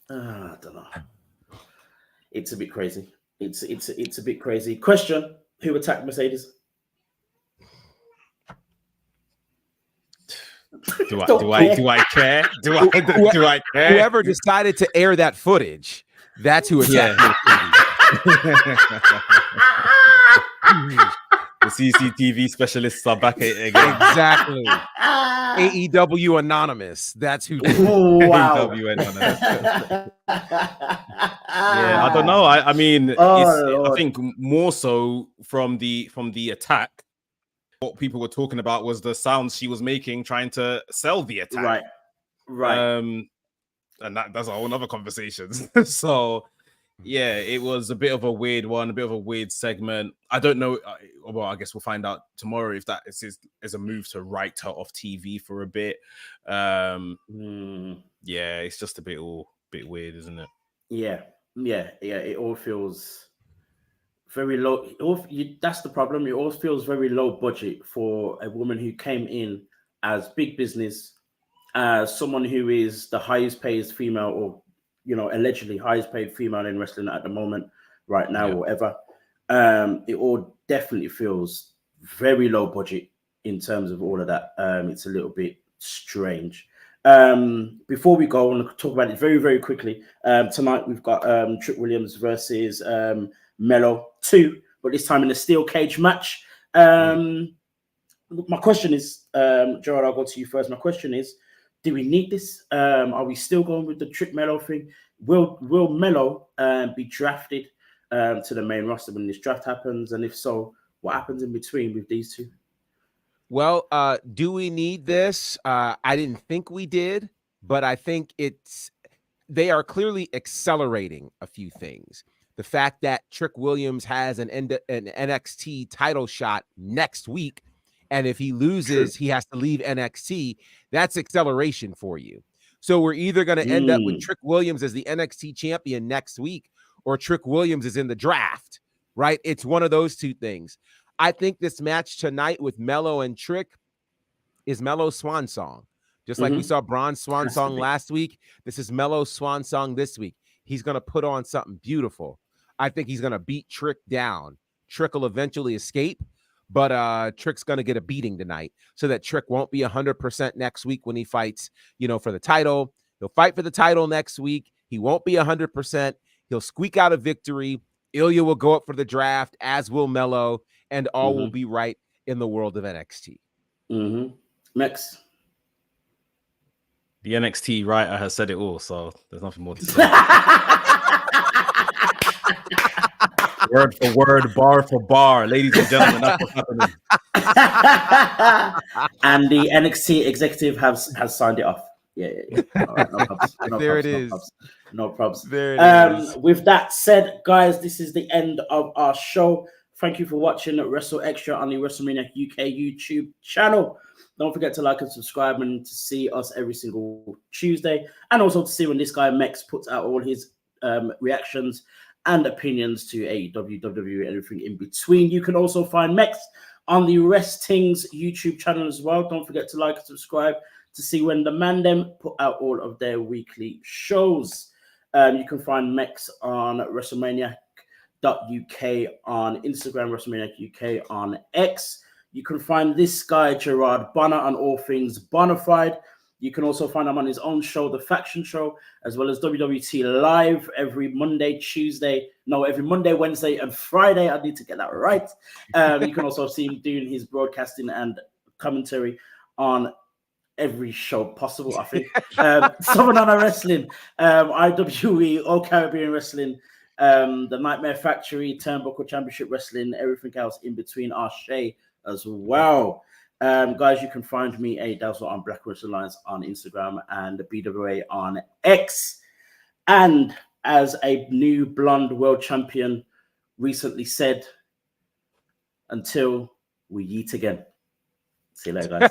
I don't know. It's a bit crazy. It's a bit crazy. Question: who attacked Mercedes? Do I care? Do I care? Whoever decided to air that footage, that's who attacked Mercedes. The CCTV specialists are back at it again. Exactly. AEW Anonymous. That's who. Wow. AEW Anonymous. Yeah, I don't know. I mean, I think more so from the attack. What people were talking about was the sounds she was making, trying to sell the attack. Right. And that's a whole other conversation. So. Yeah, it was a bit of a weird one, a bit of a weird segment. I don't know. Well, I guess we'll find out tomorrow if that is a move to write her off TV for a bit. Yeah, it's just a bit weird, isn't it? Yeah. It all feels very low. That's the problem. It all feels very low budget for a woman who came in as big business, as someone who is the highest paid female or allegedly highest paid female in wrestling at the moment, right now, or whatever. It all definitely feels very low budget in terms of all of that. It's a little bit strange. Before we go, I want to talk about it very, very quickly. Tonight we've got Trick Williams versus Melo 2, but this time in a steel cage match. My question is, Gerard, I'll go to you first. My question is, do we need this? Are we still going with the Trick Melo thing? Will Melo be drafted to the main roster when this draft happens? And if so, what happens in between with these two? Well, do we need this? I didn't think we did, but I think they are clearly accelerating a few things. The fact that Trick Williams has an NXT title shot next week, And if he loses, he has to leave NXT. That's acceleration for you. So we're either going to end up with Trick Williams as the NXT champion next week, or Trick Williams is in the draft, right? It's one of those two things. I think this match tonight with Melo and Trick is Melo's swan song. Just like we saw Braun's swan song last week, this is Melo's swan song this week. He's going to put on something beautiful. I think he's going to beat Trick down. Trick will eventually escape, but Trick's going to get a beating tonight so that Trick won't be 100% next week when he fights, for the title. He'll fight for the title next week. He won't be 100%. He'll squeak out a victory. Ilya will go up for the draft, as will Melo, and all will be right in the world of NXT. Next. The NXT writer has said it all, so there's nothing more to say. Word for word, bar for bar, ladies and gentlemen, that's what's happening. And the NXT executive has signed it off. Yeah. All right, no problems. There it is. No problems. There it is. With that said, guys, this is the end of our show. Thank you for watching WrstlXtra on the WrestleManiac UK YouTube channel. Don't forget to like and subscribe and to see us every single Tuesday. And also to see when this guy Mex puts out all his reactions and opinions to AEW, WWE, everything in between. You can also find Mex on the Wrestling's YouTube channel as well. Don't forget to like and subscribe to see when the man them put out all of their weekly shows. You can find Mex on WrestleManiac.uk on Instagram, WrestleManiac UK on X. You can find this guy, Gerard Bonner, on all things Bonafide. You can also find him on his own show, The Faction Show, as well as WWT Live every Monday, Wednesday, and Friday. I need to get that right. You can also see him doing his broadcasting and commentary on every show possible, I think. Southern Honor Wrestling, IWE, All Caribbean Wrestling, the Nightmare Factory, Turnbuckle Championship Wrestling, everything else in between, Shay as well. Guys, you can find me, Dazzle, on Black Wrestling Alliance on Instagram and BWA on X. And as a new blonde world champion recently said, until we yeet again. See you later, guys.